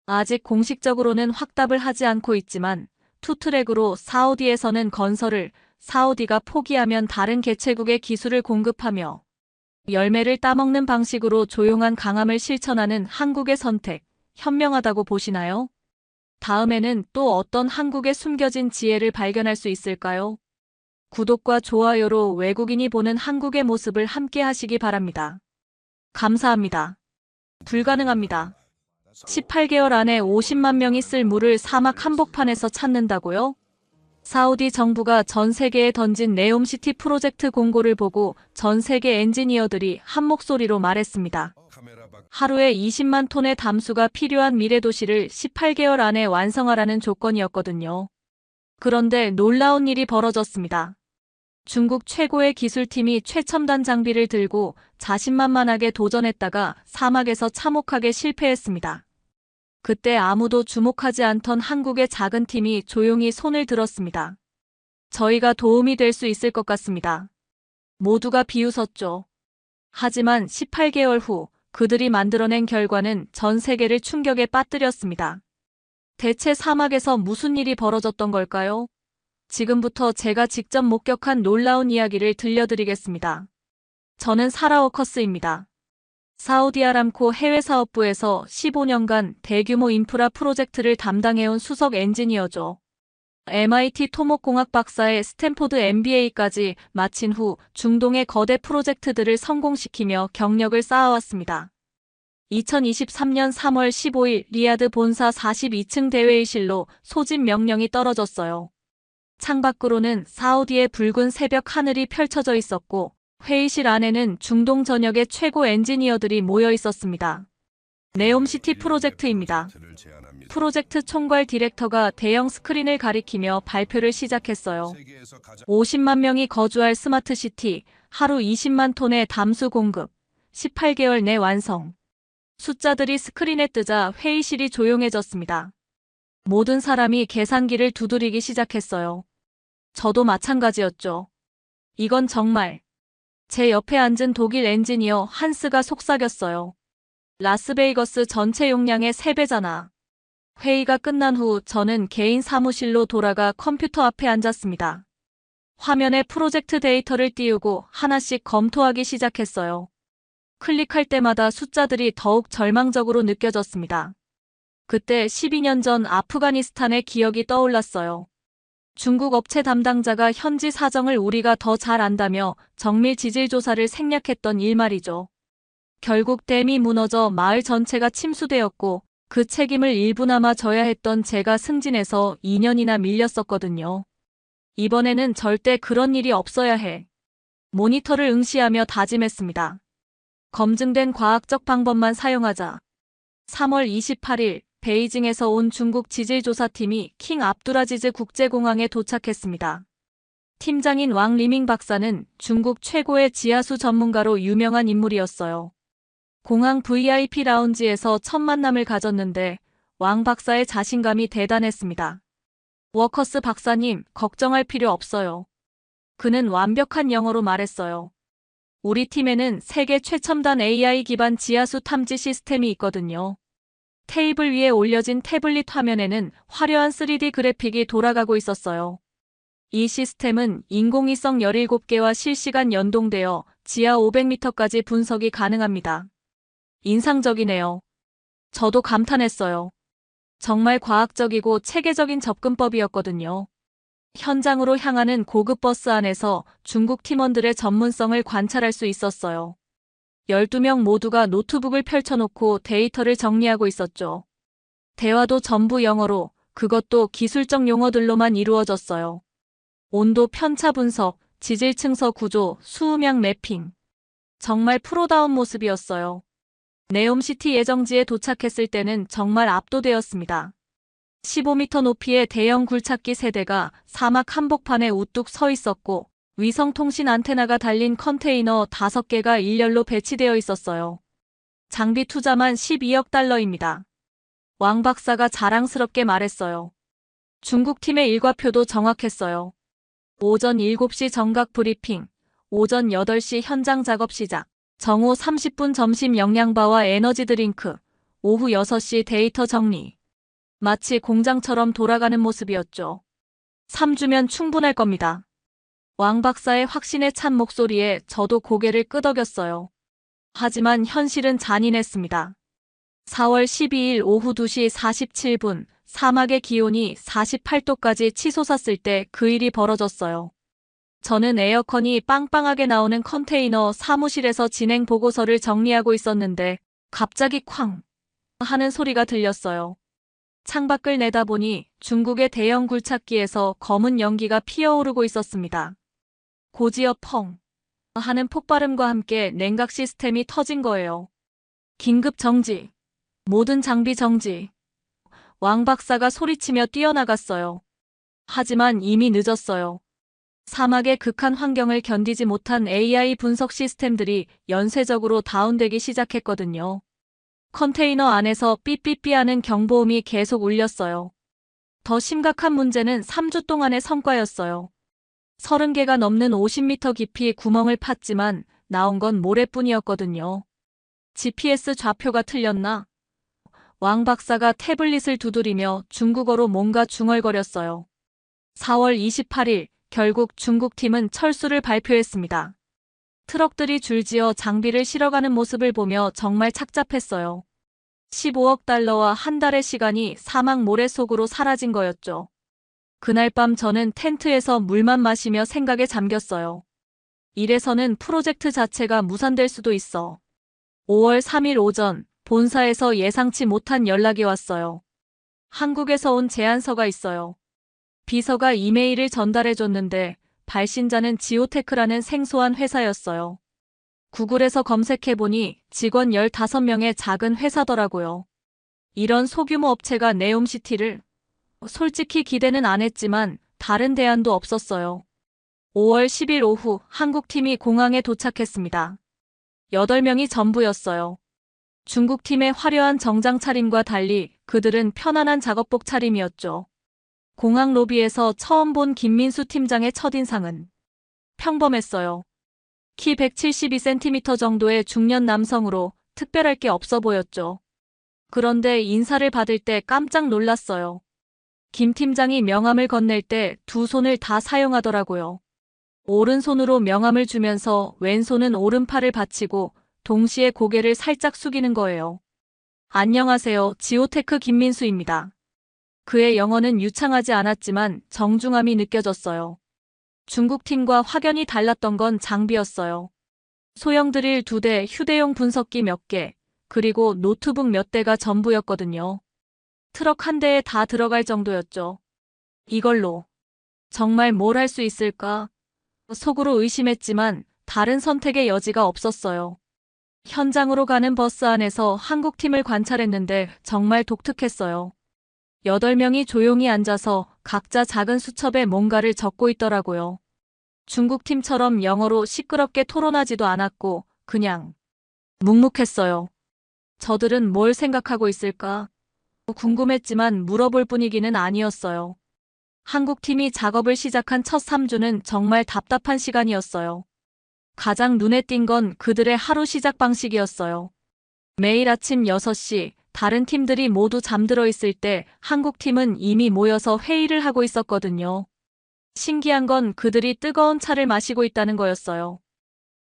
아직 공식적으로는 확답을 하지 않고 있지만 투트랙으로 사우디에서는 건설을, 사우디가 포기하면 다른 개최국의 기술을 공급하며 열매를 따먹는 방식으로 조용한 강함을 실천하는 한국의 선택, 현명하다고 보시나요? 다음에는 또 어떤 한국의 숨겨진 지혜를 발견할 수 있을까요? 구독과 좋아요로 외국인이 보는 한국의 모습을 함께 하시기 바랍니다. 감사합니다. 불가능합니다. 18개월 안에 50만 명이 쓸 물을 사막 한복판에서 찾는다고요? 사우디 정부가 전 세계에 던진 네옴시티 프로젝트 공고를 보고 전 세계 엔지니어들이 한 목소리로 말했습니다. 하루에 20만 톤의 담수가 필요한 미래도시를 18개월 안에 완성하라는 조건이었거든요. 그런데 놀라운 일이 벌어졌습니다. 중국 최고의 기술팀이 최첨단 장비를 들고 자신만만하게 도전했다가 사막에서 참혹하게 실패했습니다. 그때 아무도 주목하지 않던 한국의 작은 팀이 조용히 손을 들었습니다. 저희가 도움이 될 수 있을 것 같습니다. 모두가 비웃었죠. 하지만 18개월 후 그들이 만들어낸 결과는 전 세계를 충격에 빠뜨렸습니다. 대체 사막에서 무슨 일이 벌어졌던 걸까요? 지금부터 제가 직접 목격한 놀라운 이야기를 들려드리겠습니다. 저는 사라 워커스입니다. 사우디아람코 해외사업부에서 15년간 대규모 인프라 프로젝트를 담당해온 수석 엔지니어죠. MIT 토목공학 박사의 스탠포드 MBA까지 마친 후 중동의 거대 프로젝트들을 성공시키며 경력을 쌓아왔습니다. 2023년 3월 15일 리야드 본사 42층 대회의실로 소집 명령이 떨어졌어요. 창밖으로는 사우디의 붉은 새벽 하늘이 펼쳐져 있었고 회의실 안에는 중동 전역의 최고 엔지니어들이 모여 있었습니다. 네옴시티 프로젝트입니다. 프로젝트 총괄 디렉터가 대형 스크린을 가리키며 발표를 시작했어요. 50만 명이 거주할 스마트시티, 하루 20만 톤의 담수 공급, 18개월 내 완성. 숫자들이 스크린에 뜨자 회의실이 조용해졌습니다. 모든 사람이 계산기를 두드리기 시작했어요. 저도 마찬가지였죠. 이건 정말. 제 옆에 앉은 독일 엔지니어 한스가 속삭였어요. 라스베이거스 전체 용량의 3배잖아. 회의가 끝난 후 저는 개인 사무실로 돌아가 컴퓨터 앞에 앉았습니다. 화면에 프로젝트 데이터를 띄우고 하나씩 검토하기 시작했어요. 클릭할 때마다 숫자들이 더욱 절망적으로 느껴졌습니다. 그때 12년 전 아프가니스탄의 기억이 떠올랐어요. 중국 업체 담당자가 현지 사정을 우리가 더 잘 안다며 정밀 지질 조사를 생략했던 일 말이죠. 결국 댐이 무너져 마을 전체가 침수되었고 그 책임을 일부나마 져야 했던 제가 승진해서 2년이나 밀렸었거든요. 이번에는 절대 그런 일이 없어야 해. 모니터를 응시하며 다짐했습니다. 검증된 과학적 방법만 사용하자. 3월 28일 베이징에서 온 중국 지질조사팀이 킹 압두라지즈 국제공항에 도착했습니다. 팀장인 왕 리밍 박사는 중국 최고의 지하수 전문가로 유명한 인물이었어요. 공항 VIP 라운지에서 첫 만남을 가졌는데 왕 박사의 자신감이 대단했습니다. 워커스 박사님, 걱정할 필요 없어요. 그는 완벽한 영어로 말했어요. 우리 팀에는 세계 최첨단 AI 기반 지하수 탐지 시스템이 있거든요. 테이블 위에 올려진 태블릿 화면에는 화려한 3D 그래픽이 돌아가고 있었어요. 이 시스템은 인공위성 17개와 실시간 연동되어 지하 500m까지 분석이 가능합니다. 인상적이네요. 저도 감탄했어요. 정말 과학적이고 체계적인 접근법이었거든요. 현장으로 향하는 고급 버스 안에서 중국 팀원들의 전문성을 관찰할 수 있었어요. 12명 모두가 노트북을 펼쳐놓고 데이터를 정리하고 있었죠. 대화도 전부 영어로, 그것도 기술적 용어들로만 이루어졌어요. 온도 편차 분석, 지질 층서 구조, 수음양 매핑. 정말 프로다운 모습이었어요. 네옴시티 예정지에 도착했을 때는 정말 압도되었습니다. 15m 높이의 대형 굴착기 세대가 사막 한복판에 우뚝 서 있었고 위성통신 안테나가 달린 컨테이너 5개가 일렬로 배치되어 있었어요. 장비 투자만 12억 달러입니다. 왕 박사가 자랑스럽게 말했어요. 중국 팀의 일과표도 정확했어요. 오전 7시 정각 브리핑, 오전 8시 현장 작업 시작, 정오 30분 점심 영양바와 에너지 드링크, 오후 6시 데이터 정리. 마치 공장처럼 돌아가는 모습이었죠. 3주면 충분할 겁니다. 왕 박사의 확신에 찬 목소리에 저도 고개를 끄덕였어요. 하지만 현실은 잔인했습니다. 4월 12일 오후 2시 47분 사막의 기온이 48도까지 치솟았을 때 그 일이 벌어졌어요. 저는 에어컨이 빵빵하게 나오는 컨테이너 사무실에서 진행 보고서를 정리하고 있었는데 갑자기 쾅 하는 소리가 들렸어요. 창밖을 내다보니 중국의 대형 굴착기에서 검은 연기가 피어오르고 있었습니다. 고지어 펑 하는 폭발음과 함께 냉각 시스템이 터진 거예요. 긴급 정지. 모든 장비 정지. 왕 박사가 소리치며 뛰어나갔어요. 하지만 이미 늦었어요. 사막의 극한 환경을 견디지 못한 AI 분석 시스템들이 연쇄적으로 다운되기 시작했거든요. 컨테이너 안에서 삐삐삐하는 경보음이 계속 울렸어요. 더 심각한 문제는 3주 동안의 성과였어요. 30개가 넘는 50m 깊이 구멍을 팠지만 나온 건 모래뿐이었거든요. GPS 좌표가 틀렸나? 왕 박사가 태블릿을 두드리며 중국어로 뭔가 중얼거렸어요. 4월 28일 결국 중국팀은 철수를 발표했습니다. 트럭들이 줄지어 장비를 실어가는 모습을 보며 정말 착잡했어요. 15억 달러와 한 달의 시간이 사막 모래 속으로 사라진 거였죠. 그날 밤 저는 텐트에서 물만 마시며 생각에 잠겼어요. 이래서는 프로젝트 자체가 무산될 수도 있어. 5월 3일 오전 본사에서 예상치 못한 연락이 왔어요. 한국에서 온 제안서가 있어요. 비서가 이메일을 전달해줬는데 발신자는 지오테크라는 생소한 회사였어요. 구글에서 검색해보니 직원 15명의 작은 회사더라고요. 이런 소규모 업체가 네옴시티를? 솔직히 기대는 안 했지만 다른 대안도 없었어요. 5월 10일 오후 한국팀이 공항에 도착했습니다. 8명이 전부였어요. 중국팀의 화려한 정장 차림과 달리 그들은 편안한 작업복 차림이었죠. 공항 로비에서 처음 본 김민수 팀장의 첫인상은 평범했어요. 키 172cm 정도의 중년 남성으로 특별할 게 없어 보였죠. 그런데 인사를 받을 때 깜짝 놀랐어요. 김 팀장이 명함을 건넬 때 두 손을 다 사용하더라고요. 오른손으로 명함을 주면서 왼손은 오른팔을 받치고 동시에 고개를 살짝 숙이는 거예요. 안녕하세요. 지오테크 김민수입니다. 그의 영어는 유창하지 않았지만 정중함이 느껴졌어요. 중국팀과 확연히 달랐던 건 장비였어요. 소형 드릴 2대, 휴대용 분석기 몇 개, 그리고 노트북 몇 대가 전부였거든요. 트럭 한 대에 다 들어갈 정도였죠. 이걸로 정말 뭘 할 수 있을까? 속으로 의심했지만 다른 선택의 여지가 없었어요. 현장으로 가는 버스 안에서 한국팀을 관찰했는데 정말 독특했어요. 8명이 조용히 앉아서 각자 작은 수첩에 뭔가를 적고 있더라고요. 중국팀처럼 영어로 시끄럽게 토론하지도 않았고 그냥 묵묵했어요. 저들은 뭘 생각하고 있을까? 궁금했지만 물어볼 분위기는 아니었어요. 한국팀이 작업을 시작한 첫 3주는 정말 답답한 시간이었어요. 가장 눈에 띈 건 그들의 하루 시작 방식이었어요. 매일 아침 6시, 다른 팀들이 모두 잠들어 있을 때 한국팀은 이미 모여서 회의를 하고 있었거든요. 신기한 건 그들이 뜨거운 차를 마시고 있다는 거였어요.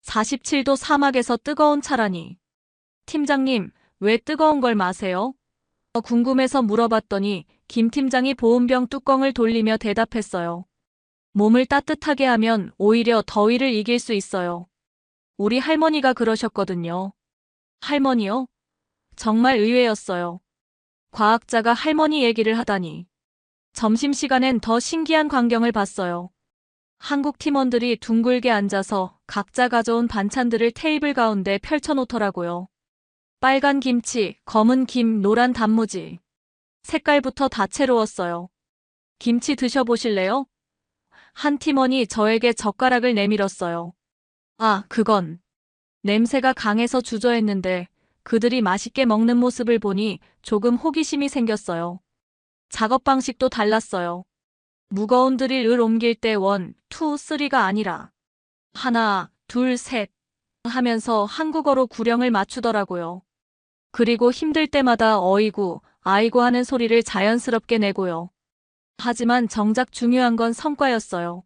47도 사막에서 뜨거운 차라니. 팀장님, 왜 뜨거운 걸 마세요? 궁금해서 물어봤더니 김 팀장이 보온병 뚜껑을 돌리며 대답했어요. 몸을 따뜻하게 하면 오히려 더위를 이길 수 있어요. 우리 할머니가 그러셨거든요. 할머니요? 정말 의외였어요. 과학자가 할머니 얘기를 하다니. 점심시간엔 더 신기한 광경을 봤어요. 한국 팀원들이 둥글게 앉아서 각자 가져온 반찬들을 테이블 가운데 펼쳐놓더라고요. 빨간 김치, 검은 김, 노란 단무지. 색깔부터 다채로웠어요. 김치 드셔보실래요? 한 팀원이 저에게 젓가락을 내밀었어요. 아, 그건. 냄새가 강해서 주저했는데 그들이 맛있게 먹는 모습을 보니 조금 호기심이 생겼어요. 작업 방식도 달랐어요. 무거운 드릴을 옮길 때 1, 2, 3가 아니라 하나, 둘, 셋 하면서 한국어로 구령을 맞추더라고요. 그리고 힘들 때마다 어이구, 아이고 하는 소리를 자연스럽게 내고요. 하지만 정작 중요한 건 성과였어요.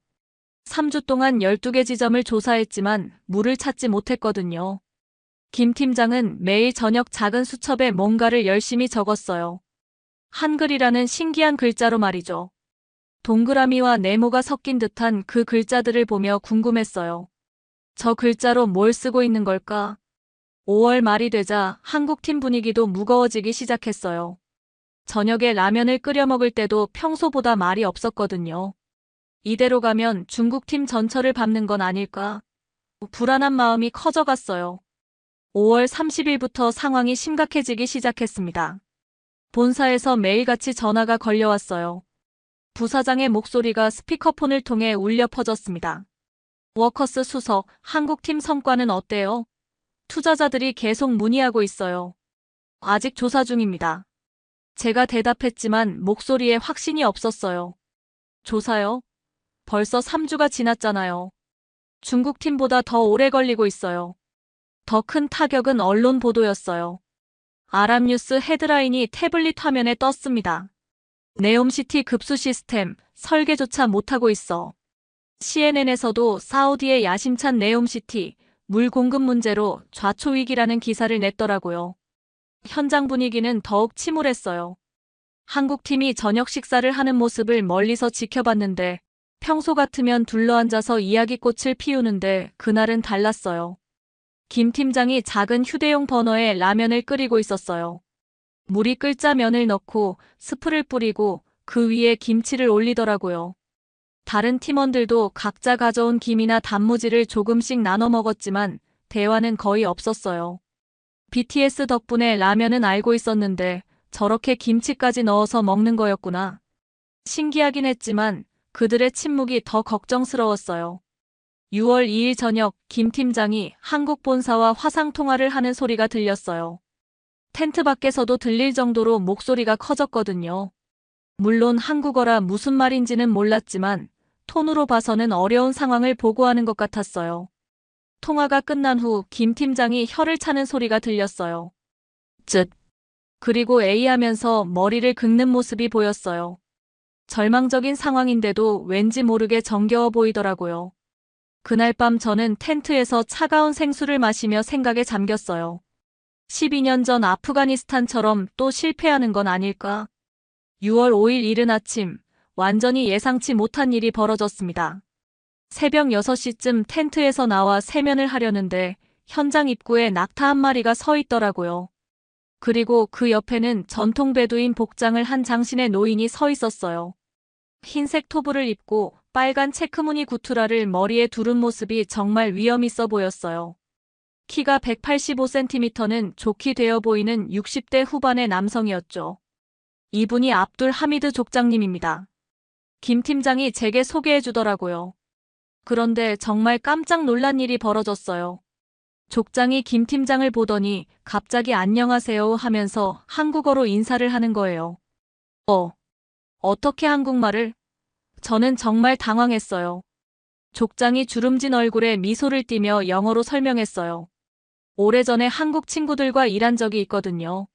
3주 동안 12개 지점을 조사했지만 물을 찾지 못했거든요. 김 팀장은 매일 저녁 작은 수첩에 뭔가를 열심히 적었어요. 한글이라는 신기한 글자로 말이죠. 동그라미와 네모가 섞인 듯한 그 글자들을 보며 궁금했어요. 저 글자로 뭘 쓰고 있는 걸까? 5월 말이 되자 한국팀 분위기도 무거워지기 시작했어요. 저녁에 라면을 끓여 먹을 때도 평소보다 말이 없었거든요. 이대로 가면 중국팀 전철을 밟는 건 아닐까? 불안한 마음이 커져갔어요. 5월 30일부터 상황이 심각해지기 시작했습니다. 본사에서 매일같이 전화가 걸려왔어요. 부사장의 목소리가 스피커폰을 통해 울려 퍼졌습니다. 워커스 수석, 한국팀 성과는 어때요? 투자자들이 계속 문의하고 있어요. 아직 조사 중입니다. 제가 대답했지만 목소리에 확신이 없었어요. 조사요? 벌써 3주가 지났잖아요. 중국팀보다 더 오래 걸리고 있어요. 더 큰 타격은 언론 보도였어요. 아랍뉴스 헤드라인이 태블릿 화면에 떴습니다. 네옴시티 급수 시스템, 설계조차 못하고 있어. CNN에서도 사우디의 야심찬 네옴시티, 물 공급 문제로 좌초위기라는 기사를 냈더라고요. 현장 분위기는 더욱 침울했어요. 한국팀이 저녁 식사를 하는 모습을 멀리서 지켜봤는데 평소 같으면 둘러앉아서 이야기꽃을 피우는데 그날은 달랐어요. 김 팀장이 작은 휴대용 버너에 라면을 끓이고 있었어요. 물이 끓자 면을 넣고 스프를 뿌리고 그 위에 김치를 올리더라고요. 다른 팀원들도 각자 가져온 김이나 단무지를 조금씩 나눠 먹었지만 대화는 거의 없었어요. BTS 덕분에 라면은 알고 있었는데 저렇게 김치까지 넣어서 먹는 거였구나. 신기하긴 했지만 그들의 침묵이 더 걱정스러웠어요. 6월 2일 저녁 김 팀장이 한국 본사와 화상 통화를 하는 소리가 들렸어요. 텐트 밖에서도 들릴 정도로 목소리가 커졌거든요. 물론 한국어라 무슨 말인지는 몰랐지만 톤으로 봐서는 어려운 상황을 보고하는 것 같았어요. 통화가 끝난 후 김 팀장이 혀를 차는 소리가 들렸어요. 쯧. 그리고 에이 하면서 머리를 긁는 모습이 보였어요. 절망적인 상황인데도 왠지 모르게 정겨워 보이더라고요. 그날 밤 저는 텐트에서 차가운 생수를 마시며 생각에 잠겼어요. 12년 전 아프가니스탄처럼 또 실패하는 건 아닐까? 6월 5일 이른 아침, 완전히 예상치 못한 일이 벌어졌습니다. 새벽 6시쯤 텐트에서 나와 세면을 하려는데 현장 입구에 낙타 한 마리가 서 있더라고요. 그리고 그 옆에는 전통 베두인 복장을 한 장신의 노인이 서 있었어요. 흰색 토브를 입고 빨간 체크무늬 구투라를 머리에 두른 모습이 정말 위험 있어 보였어요. 키가 185cm는 좋게 되어 보이는 60대 후반의 남성이었죠. 이분이 압둘 하미드 족장님입니다. 김 팀장이 제게 소개해 주더라고요. 그런데 정말 깜짝 놀란 일이 벌어졌어요. 족장이 김 팀장을 보더니 갑자기 안녕하세요 하면서 한국어로 인사를 하는 거예요. 어떻게 한국말을? 저는 정말 당황했어요. 족장이 주름진 얼굴에 미소를 띠며 영어로 설명했어요. 오래전에 한국 친구들과 일한 적이 있거든요.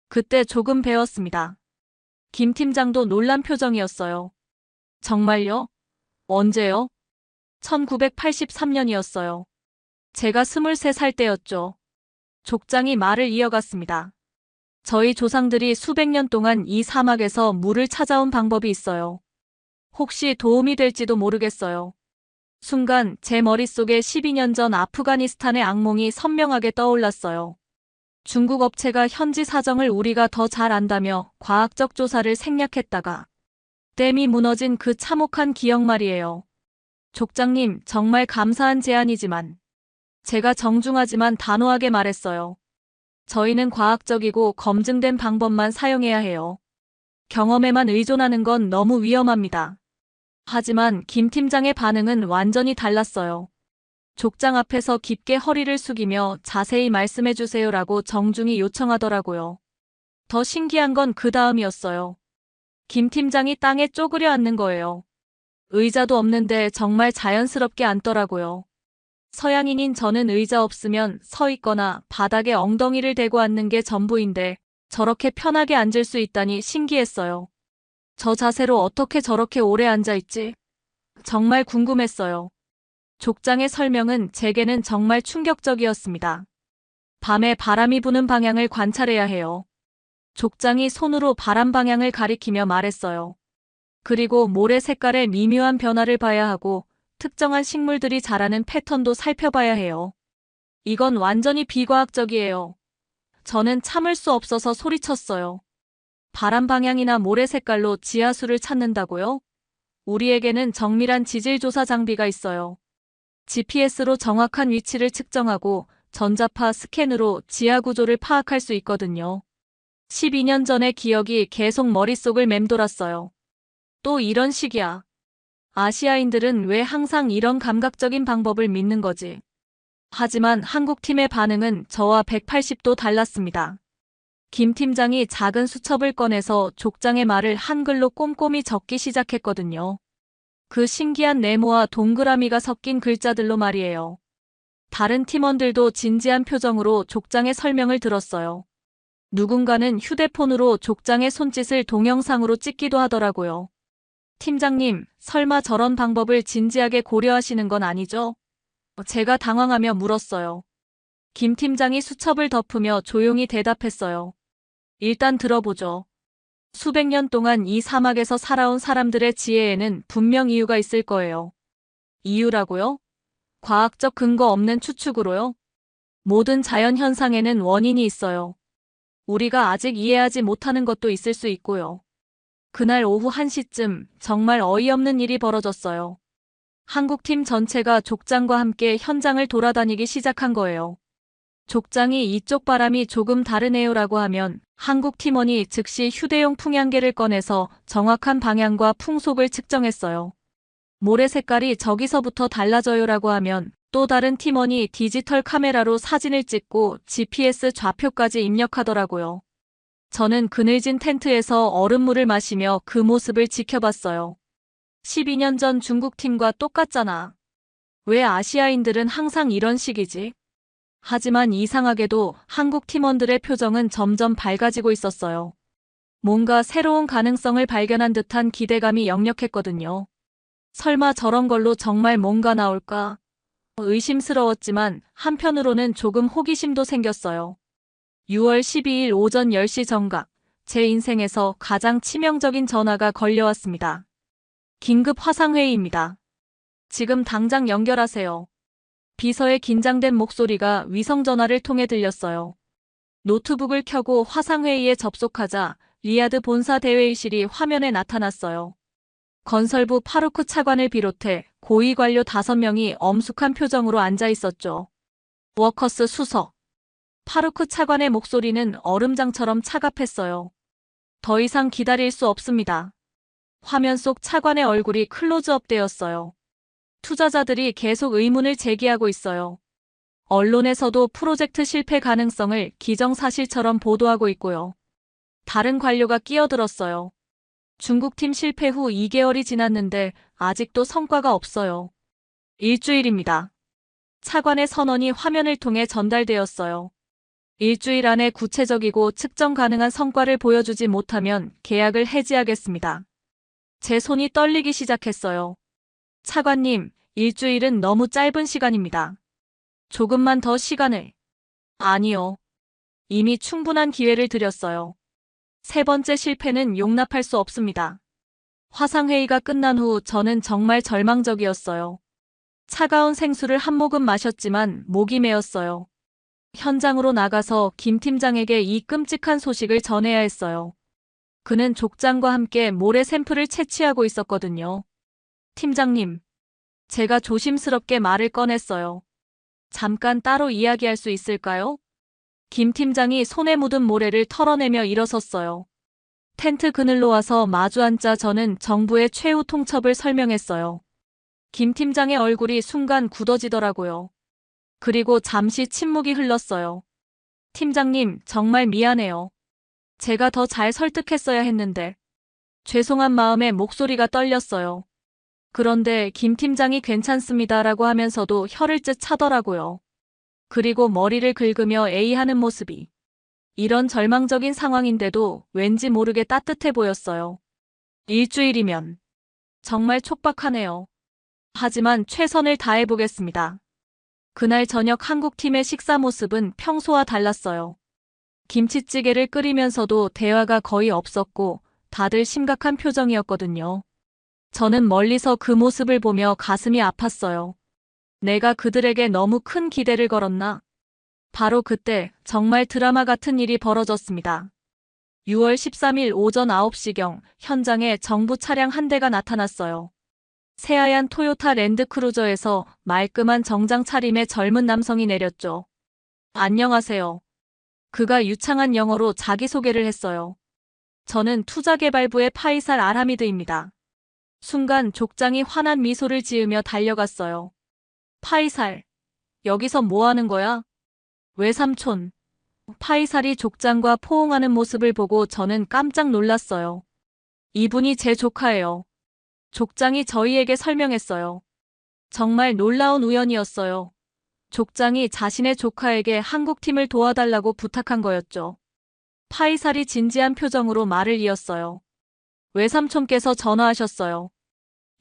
그때 조금 배웠습니다. 김 팀장도 놀란 표정이었어요. 정말요? 언제요? 1983년이었어요. 제가 23살 때였죠. 족장이 말을 이어갔습니다. 저희 조상들이 수백 년 동안 이 사막에서 물을 찾아온 방법이 있어요. 혹시 도움이 될지도 모르겠어요. 순간 제 머릿속에 12년 전 아프가니스탄의 악몽이 선명하게 떠올랐어요. 중국 업체가 현지 사정을 우리가 더 잘 안다며 과학적 조사를 생략했다가 댐이 무너진 그 참혹한 기억 말이에요. 족장님, 정말 감사한 제안이지만 제가 정중하지만 단호하게 말했어요. 저희는 과학적이고 검증된 방법만 사용해야 해요. 경험에만 의존하는 건 너무 위험합니다. 하지만 김 팀장의 반응은 완전히 달랐어요. 족장 앞에서 깊게 허리를 숙이며 자세히 말씀해 주세요라고 정중히 요청하더라고요. 더 신기한 건 그 다음이었어요. 김 팀장이 땅에 쪼그려 앉는 거예요. 의자도 없는데 정말 자연스럽게 앉더라고요. 서양인인 저는 의자 없으면 서 있거나 바닥에 엉덩이를 대고 앉는 게 전부인데 저렇게 편하게 앉을 수 있다니 신기했어요. 저 자세로 어떻게 저렇게 오래 앉아있지? 정말 궁금했어요. 족장의 설명은 제게는 정말 충격적이었습니다. 밤에 바람이 부는 방향을 관찰해야 해요. 족장이 손으로 바람 방향을 가리키며 말했어요. 그리고 모래 색깔의 미묘한 변화를 봐야 하고 특정한 식물들이 자라는 패턴도 살펴봐야 해요. 이건 완전히 비과학적이에요. 저는 참을 수 없어서 소리쳤어요. 바람 방향이나 모래 색깔로 지하수를 찾는다고요? 우리에게는 정밀한 지질 조사 장비가 있어요. GPS로 정확한 위치를 측정하고 전자파 스캔으로 지하 구조를 파악할 수 있거든요. 12년 전의 기억이 계속 머릿속을 맴돌았어요. 또 이런 식이야. 아시아인들은 왜 항상 이런 감각적인 방법을 믿는 거지? 하지만 한국팀의 반응은 저와 180도 달랐습니다. 김 팀장이 작은 수첩을 꺼내서 족장의 말을 한글로 꼼꼼히 적기 시작했거든요. 그 신기한 네모와 동그라미가 섞인 글자들로 말이에요. 다른 팀원들도 진지한 표정으로 족장의 설명을 들었어요. 누군가는 휴대폰으로 족장의 손짓을 동영상으로 찍기도 하더라고요. 팀장님, 설마 저런 방법을 진지하게 고려하시는 건 아니죠? 제가 당황하며 물었어요. 김 팀장이 수첩을 덮으며 조용히 대답했어요. 일단 들어보죠. 수백 년 동안 이 사막에서 살아온 사람들의 지혜에는 분명 이유가 있을 거예요. 이유라고요? 과학적 근거 없는 추측으로요? 모든 자연 현상에는 원인이 있어요. 우리가 아직 이해하지 못하는 것도 있을 수 있고요. 그날 오후 1시쯤 정말 어이없는 일이 벌어졌어요. 한국팀 전체가 족장과 함께 현장을 돌아다니기 시작한 거예요. 족장이 이쪽 바람이 조금 다르네요라고 하면 한국 팀원이 즉시 휴대용 풍향계를 꺼내서 정확한 방향과 풍속을 측정했어요. 모래 색깔이 저기서부터 달라져요라고 하면 또 다른 팀원이 디지털 카메라로 사진을 찍고 GPS 좌표까지 입력하더라고요. 저는 그늘진 텐트에서 얼음물을 마시며 그 모습을 지켜봤어요. 12년 전 중국 팀과 똑같잖아. 왜 아시아인들은 항상 이런 식이지? 하지만 이상하게도 한국 팀원들의 표정은 점점 밝아지고 있었어요. 뭔가 새로운 가능성을 발견한 듯한 기대감이 역력했거든요. 설마 저런 걸로 정말 뭔가 나올까? 의심스러웠지만 한편으로는 조금 호기심도 생겼어요. 6월 12일 오전 10시 정각, 제 인생에서 가장 치명적인 전화가 걸려왔습니다. 긴급 화상회의입니다. 지금 당장 연결하세요. 비서의 긴장된 목소리가 위성전화를 통해 들렸어요. 노트북을 켜고 화상회의에 접속하자 리야드 본사 대회의실이 화면에 나타났어요. 건설부 파루크 차관을 비롯해 고위 관료 5명이 엄숙한 표정으로 앉아 있었죠. 워커스 수석. 파루크 차관의 목소리는 얼음장처럼 차갑했어요. 더 이상 기다릴 수 없습니다. 화면 속 차관의 얼굴이 클로즈업 되었어요. 투자자들이 계속 의문을 제기하고 있어요. 언론에서도 프로젝트 실패 가능성을 기정사실처럼 보도하고 있고요. 다른 관료가 끼어들었어요. 중국팀 실패 후 2개월이 지났는데 아직도 성과가 없어요. 일주일입니다. 차관의 선언이 화면을 통해 전달되었어요. 일주일 안에 구체적이고 측정 가능한 성과를 보여주지 못하면 계약을 해지하겠습니다. 제 손이 떨리기 시작했어요. 차관님, 일주일은 너무 짧은 시간입니다. 조금만 더 시간을. 아니요. 이미 충분한 기회를 드렸어요. 세 번째 실패는 용납할 수 없습니다. 화상회의가 끝난 후 저는 정말 절망적이었어요. 차가운 생수를 한 모금 마셨지만 목이 메었어요. 현장으로 나가서 김 팀장에게 이 끔찍한 소식을 전해야 했어요. 그는 족장과 함께 모래 샘플을 채취하고 있었거든요. 팀장님, 제가 조심스럽게 말을 꺼냈어요. 잠깐 따로 이야기할 수 있을까요? 김 팀장이 손에 묻은 모래를 털어내며 일어섰어요. 텐트 그늘로 와서 마주 앉자 저는 정부의 최후 통첩을 설명했어요. 김 팀장의 얼굴이 순간 굳어지더라고요. 그리고 잠시 침묵이 흘렀어요. 팀장님, 정말 미안해요. 제가 더 잘 설득했어야 했는데. 죄송한 마음에 목소리가 떨렸어요. 그런데 김 팀장이 괜찮습니다라고 하면서도 혀를 쯧 차더라고요. 그리고 머리를 긁으며 에이하는 모습이. 이런 절망적인 상황인데도 왠지 모르게 따뜻해 보였어요. 일주일이면 정말 촉박하네요. 하지만 최선을 다해보겠습니다. 그날 저녁 한국팀의 식사 모습은 평소와 달랐어요. 김치찌개를 끓이면서도 대화가 거의 없었고 다들 심각한 표정이었거든요. 저는 멀리서 그 모습을 보며 가슴이 아팠어요. 내가 그들에게 너무 큰 기대를 걸었나? 바로 그때 정말 드라마 같은 일이 벌어졌습니다. 6월 13일 오전 9시경 현장에 정부 차량 한 대가 나타났어요. 새하얀 토요타 랜드크루저에서 말끔한 정장 차림의 젊은 남성이 내렸죠. 안녕하세요. 그가 유창한 영어로 자기소개를 했어요. 저는 투자개발부의 파이살 알하미드입니다. 순간 족장이 환한 미소를 지으며 달려갔어요. 파이살, 여기서 뭐 하는 거야? 외삼촌. 파이살이 족장과 포옹하는 모습을 보고 저는 깜짝 놀랐어요. 이분이 제 조카예요. 족장이 저희에게 설명했어요. 정말 놀라운 우연이었어요. 족장이 자신의 조카에게 한국팀을 도와달라고 부탁한 거였죠. 파이살이 진지한 표정으로 말을 이었어요. 외삼촌께서 전화하셨어요.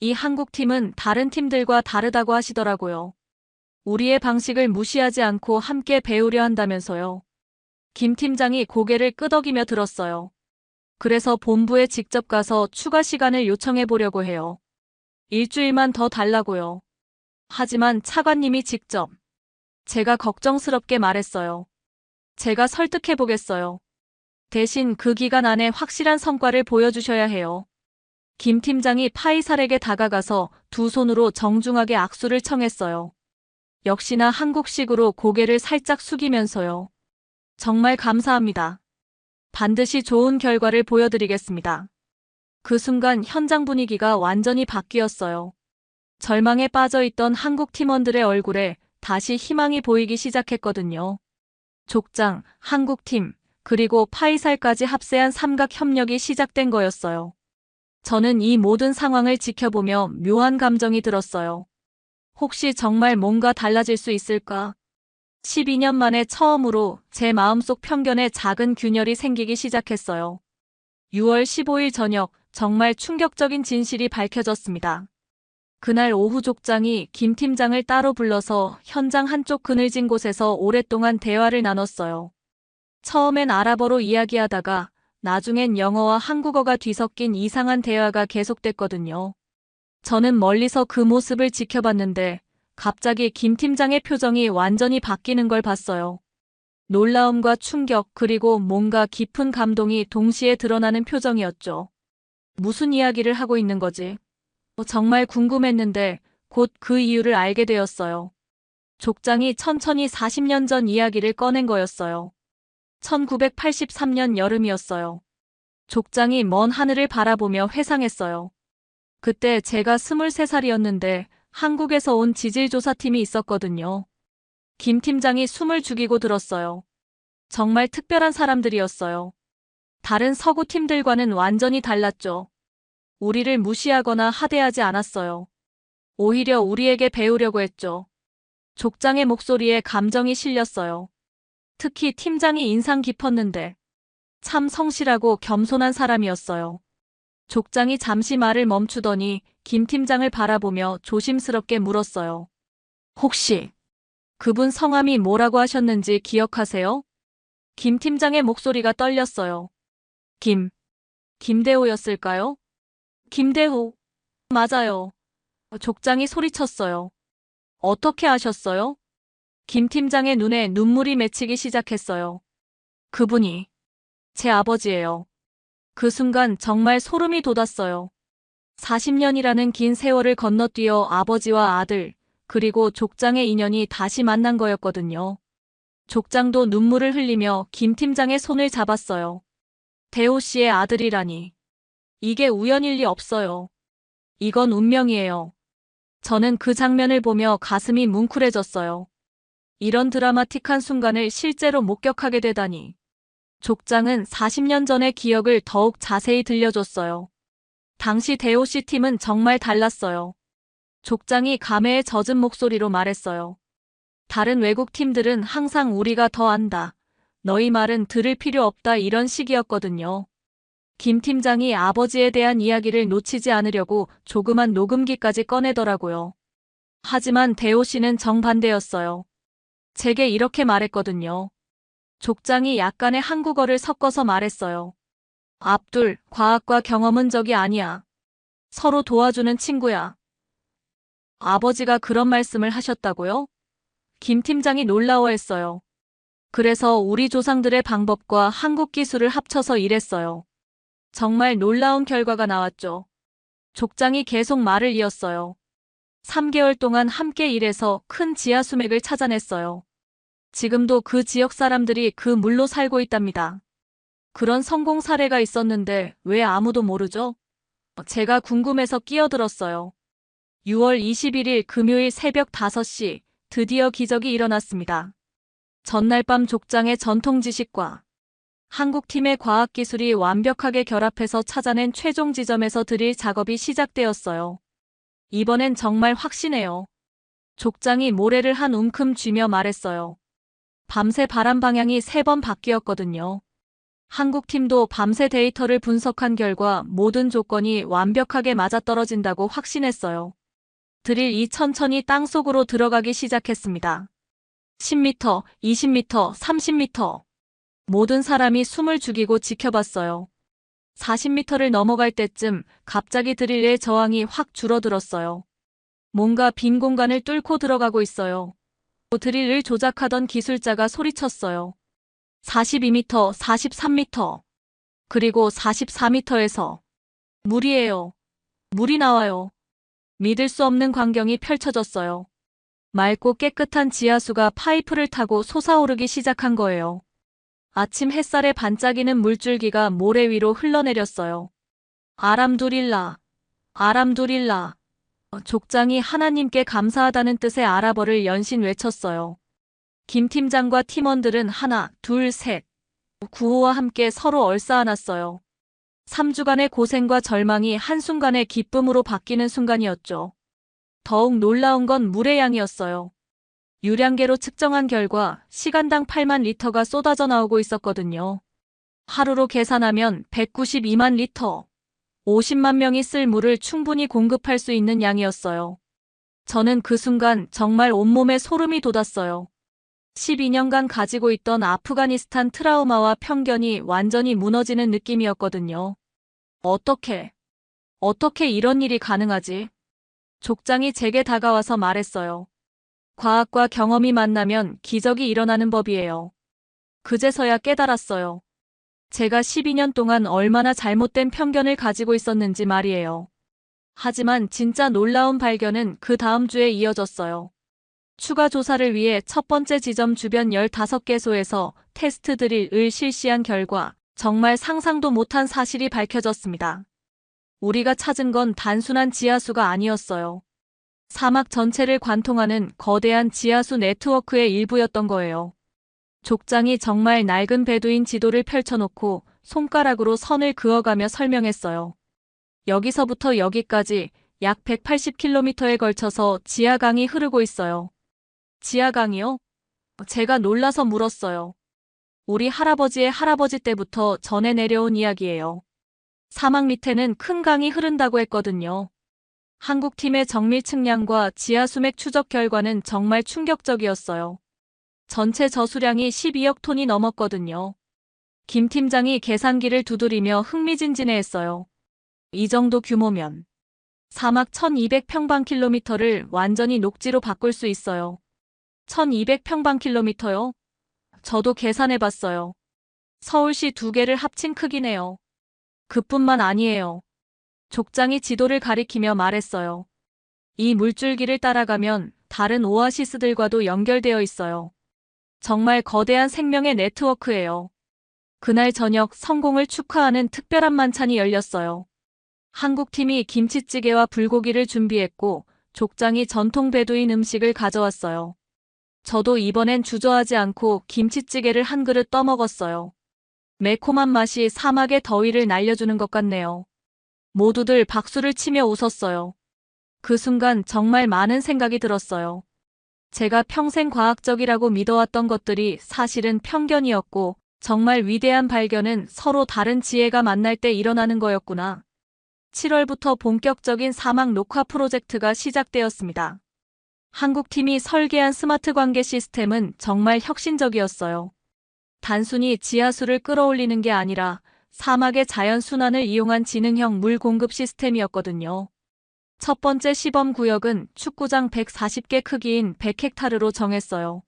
이 한국팀은 다른 팀들과 다르다고 하시더라고요. 우리의 방식을 무시하지 않고 함께 배우려 한다면서요. 김 팀장이 고개를 끄덕이며 들었어요. 그래서 본부에 직접 가서 추가 시간을 요청해 보려고 해요. 일주일만 더 달라고요. 하지만 차관님이 직접. 제가 걱정스럽게 말했어요. 제가 설득해 보겠어요. 대신 그 기간 안에 확실한 성과를 보여주셔야 해요. 김 팀장이 파이살에게 다가가서 두 손으로 정중하게 악수를 청했어요. 역시나 한국식으로 고개를 살짝 숙이면서요. 정말 감사합니다. 반드시 좋은 결과를 보여드리겠습니다. 그 순간 현장 분위기가 완전히 바뀌었어요. 절망에 빠져있던 한국 팀원들의 얼굴에 다시 희망이 보이기 시작했거든요. 족장, 한국팀, 그리고 파이살까지 합세한 삼각 협력이 시작된 거였어요. 저는 이 모든 상황을 지켜보며 묘한 감정이 들었어요. 혹시 정말 뭔가 달라질 수 있을까? 12년 만에 처음으로 제 마음속 편견에 작은 균열이 생기기 시작했어요. 6월 15일 저녁, 정말 충격적인 진실이 밝혀졌습니다. 그날 오후 족장이 김 팀장을 따로 불러서 현장 한쪽 그늘진 곳에서 오랫동안 대화를 나눴어요. 처음엔 아랍어로 이야기하다가 나중엔 영어와 한국어가 뒤섞인 이상한 대화가 계속됐거든요. 저는 멀리서 그 모습을 지켜봤는데 갑자기 김 팀장의 표정이 완전히 바뀌는 걸 봤어요. 놀라움과 충격 그리고 뭔가 깊은 감동이 동시에 드러나는 표정이었죠. 무슨 이야기를 하고 있는 거지? 정말 궁금했는데 곧 그 이유를 알게 되었어요. 족장이 천천히 40년 전 이야기를 꺼낸 거였어요. 1983년 여름이었어요. 족장이 먼 하늘을 바라보며 회상했어요. 그때 제가 23살이었는데 한국에서 온 지질조사팀이 있었거든요. 김 팀장이 숨을 죽이고 들었어요. 정말 특별한 사람들이었어요. 다른 서구 팀들과는 완전히 달랐죠. 우리를 무시하거나 하대하지 않았어요. 오히려 우리에게 배우려고 했죠. 족장의 목소리에 감정이 실렸어요. 특히 팀장이 인상 깊었는데 참 성실하고 겸손한 사람이었어요. 족장이 잠시 말을 멈추더니 김 팀장을 바라보며 조심스럽게 물었어요. 혹시 그분 성함이 뭐라고 하셨는지 기억하세요? 김 팀장의 목소리가 떨렸어요. 김대호였을까요? 김대호. 맞아요. 족장이 소리쳤어요. 어떻게 아셨어요? 김 팀장의 눈에 눈물이 맺히기 시작했어요. 그분이 제 아버지예요. 그 순간 정말 소름이 돋았어요. 40년이라는 긴 세월을 건너뛰어 아버지와 아들, 그리고 족장의 인연이 다시 만난 거였거든요. 족장도 눈물을 흘리며 김 팀장의 손을 잡았어요. 대호 씨의 아들이라니. 이게 우연일 리 없어요. 이건 운명이에요. 저는 그 장면을 보며 가슴이 뭉클해졌어요. 이런 드라마틱한 순간을 실제로 목격하게 되다니. 족장은 40년 전의 기억을 더욱 자세히 들려줬어요. 당시 대호 씨 팀은 정말 달랐어요. 족장이 감회에 젖은 목소리로 말했어요. 다른 외국 팀들은 항상 우리가 더 안다. 너희 말은 들을 필요 없다 이런 식이었거든요. 김 팀장이 아버지에 대한 이야기를 놓치지 않으려고 조그만 녹음기까지 꺼내더라고요. 하지만 대호 씨는 정반대였어요. 제게 이렇게 말했거든요. 족장이 약간의 한국어를 섞어서 말했어요. 압둘, 과학과 경험은 적이 아니야. 서로 도와주는 친구야. 아버지가 그런 말씀을 하셨다고요? 김 팀장이 놀라워했어요. 그래서 우리 조상들의 방법과 한국 기술을 합쳐서 일했어요. 정말 놀라운 결과가 나왔죠. 족장이 계속 말을 이었어요. 3개월 동안 함께 일해서 큰 지하 수맥을 찾아냈어요. 지금도 그 지역 사람들이 그 물로 살고 있답니다. 그런 성공 사례가 있었는데 왜 아무도 모르죠? 제가 궁금해서 끼어들었어요. 6월 21일 금요일 새벽 5시 드디어 기적이 일어났습니다. 전날 밤 족장의 전통 지식과 한국팀의 과학기술이 완벽하게 결합해서 찾아낸 최종 지점에서 드릴 작업이 시작되었어요. 이번엔 정말 확신해요. 족장이 모래를 한 움큼 쥐며 말했어요. 밤새 바람 방향이 3번 바뀌었거든요. 한국팀도 밤새 데이터를 분석한 결과 모든 조건이 완벽하게 맞아떨어진다고 확신했어요. 드릴이 천천히 땅속으로 들어가기 시작했습니다. 10m, 20m, 30m. 모든 사람이 숨을 죽이고 지켜봤어요. 40m를 넘어갈 때쯤 갑자기 드릴의 저항이 확 줄어들었어요. 뭔가 빈 공간을 뚫고 들어가고 있어요. 드릴을 조작하던 기술자가 소리쳤어요. 42m, 43m. 그리고 44m에서 물이에요. 물이 나와요. 믿을 수 없는 광경이 펼쳐졌어요. 맑고 깨끗한 지하수가 파이프를 타고 솟아오르기 시작한 거예요. 아침 햇살에 반짝이는 물줄기가 모래 위로 흘러내렸어요. 아람두릴라, 아람두릴라. 족장이 하나님께 감사하다는 뜻의 아랍어를 연신 외쳤어요. 김 팀장과 팀원들은 하나, 둘, 셋 구호와 함께 서로 얼싸안았어요. 3주간의 고생과 절망이 한순간에 기쁨으로 바뀌는 순간이었죠. 더욱 놀라운 건 물의 양이었어요. 유량계로 측정한 결과 시간당 8만 리터가 쏟아져 나오고 있었거든요. 하루로 계산하면 192만 리터. 50만 명이 쓸 물을 충분히 공급할 수 있는 양이었어요. 저는 그 순간 정말 온몸에 소름이 돋았어요. 12년간 가지고 있던 아프가니스탄 트라우마와 편견이 완전히 무너지는 느낌이었거든요. 어떻게 이런 일이 가능하지? 족장이 제게 다가와서 말했어요. 과학과 경험이 만나면 기적이 일어나는 법이에요. 그제서야 깨달았어요. 제가 12년 동안 얼마나 잘못된 편견을 가지고 있었는지 말이에요. 하지만 진짜 놀라운 발견은 그 다음 주에 이어졌어요. 추가 조사를 위해 첫 번째 지점 주변 15개소에서 테스트 드릴을 실시한 결과 정말 상상도 못한 사실이 밝혀졌습니다. 우리가 찾은 건 단순한 지하수가 아니었어요. 사막 전체를 관통하는 거대한 지하수 네트워크의 일부였던 거예요. 족장이 정말 낡은 베두인 지도를 펼쳐놓고 손가락으로 선을 그어가며 설명했어요. 여기서부터 여기까지 약 180km에 걸쳐서 지하강이 흐르고 있어요. 지하강이요? 제가 놀라서 물었어요. 우리 할아버지의 할아버지 때부터 전해 내려온 이야기예요. 사막 밑에는 큰 강이 흐른다고 했거든요. 한국팀의 정밀 측량과 지하수맥 추적 결과는 정말 충격적이었어요. 전체 저수량이 12억 톤이 넘었거든요. 김 팀장이 계산기를 두드리며 흥미진진해했어요. 이 정도 규모면 사막 1200평방킬로미터를 완전히 녹지로 바꿀 수 있어요. 1200평방킬로미터요? 저도 계산해봤어요. 서울시 2개를 합친 크기네요. 그뿐만 아니에요. 족장이 지도를 가리키며 말했어요. 이 물줄기를 따라가면 다른 오아시스들과도 연결되어 있어요. 정말 거대한 생명의 네트워크예요. 그날 저녁 성공을 축하하는 특별한 만찬이 열렸어요. 한국팀이 김치찌개와 불고기를 준비했고 족장이 전통 베두인 음식을 가져왔어요. 저도 이번엔 주저하지 않고 김치찌개를 한 그릇 떠먹었어요. 매콤한 맛이 사막의 더위를 날려주는 것 같네요. 모두들 박수를 치며 웃었어요. 그 순간 정말 많은 생각이 들었어요. 제가 평생 과학적이라고 믿어왔던 것들이 사실은 편견이었고 정말 위대한 발견은 서로 다른 지혜가 만날 때 일어나는 거였구나. 7월부터 본격적인 사막 녹화 프로젝트가 시작되었습니다. 한국팀이 설계한 스마트 관계 시스템은 정말 혁신적이었어요. 단순히 지하수를 끌어올리는 게 아니라 사막의 자연 순환을 이용한 지능형 물 공급 시스템이었거든요. 첫 번째 시범 구역은 축구장 140개 크기인 100헥타르로 정했어요.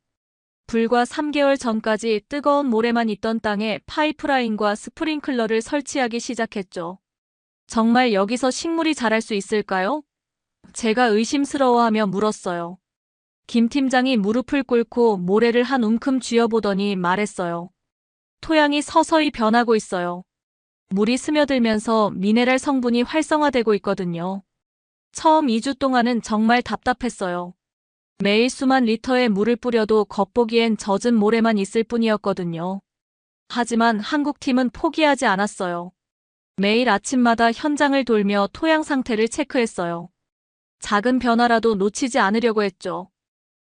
불과 3개월 전까지 뜨거운 모래만 있던 땅에 파이프라인과 스프링클러를 설치하기 시작했죠. 정말 여기서 식물이 자랄 수 있을까요? 제가 의심스러워하며 물었어요. 김 팀장이 무릎을 꿇고 모래를 한 움큼 쥐어보더니 말했어요. 토양이 서서히 변하고 있어요. 물이 스며들면서 미네랄 성분이 활성화되고 있거든요. 처음 2주 동안은 정말 답답했어요. 매일 수만 리터의 물을 뿌려도 겉보기엔 젖은 모래만 있을 뿐이었거든요. 하지만 한국팀은 포기하지 않았어요. 매일 아침마다 현장을 돌며 토양 상태를 체크했어요. 작은 변화라도 놓치지 않으려고 했죠.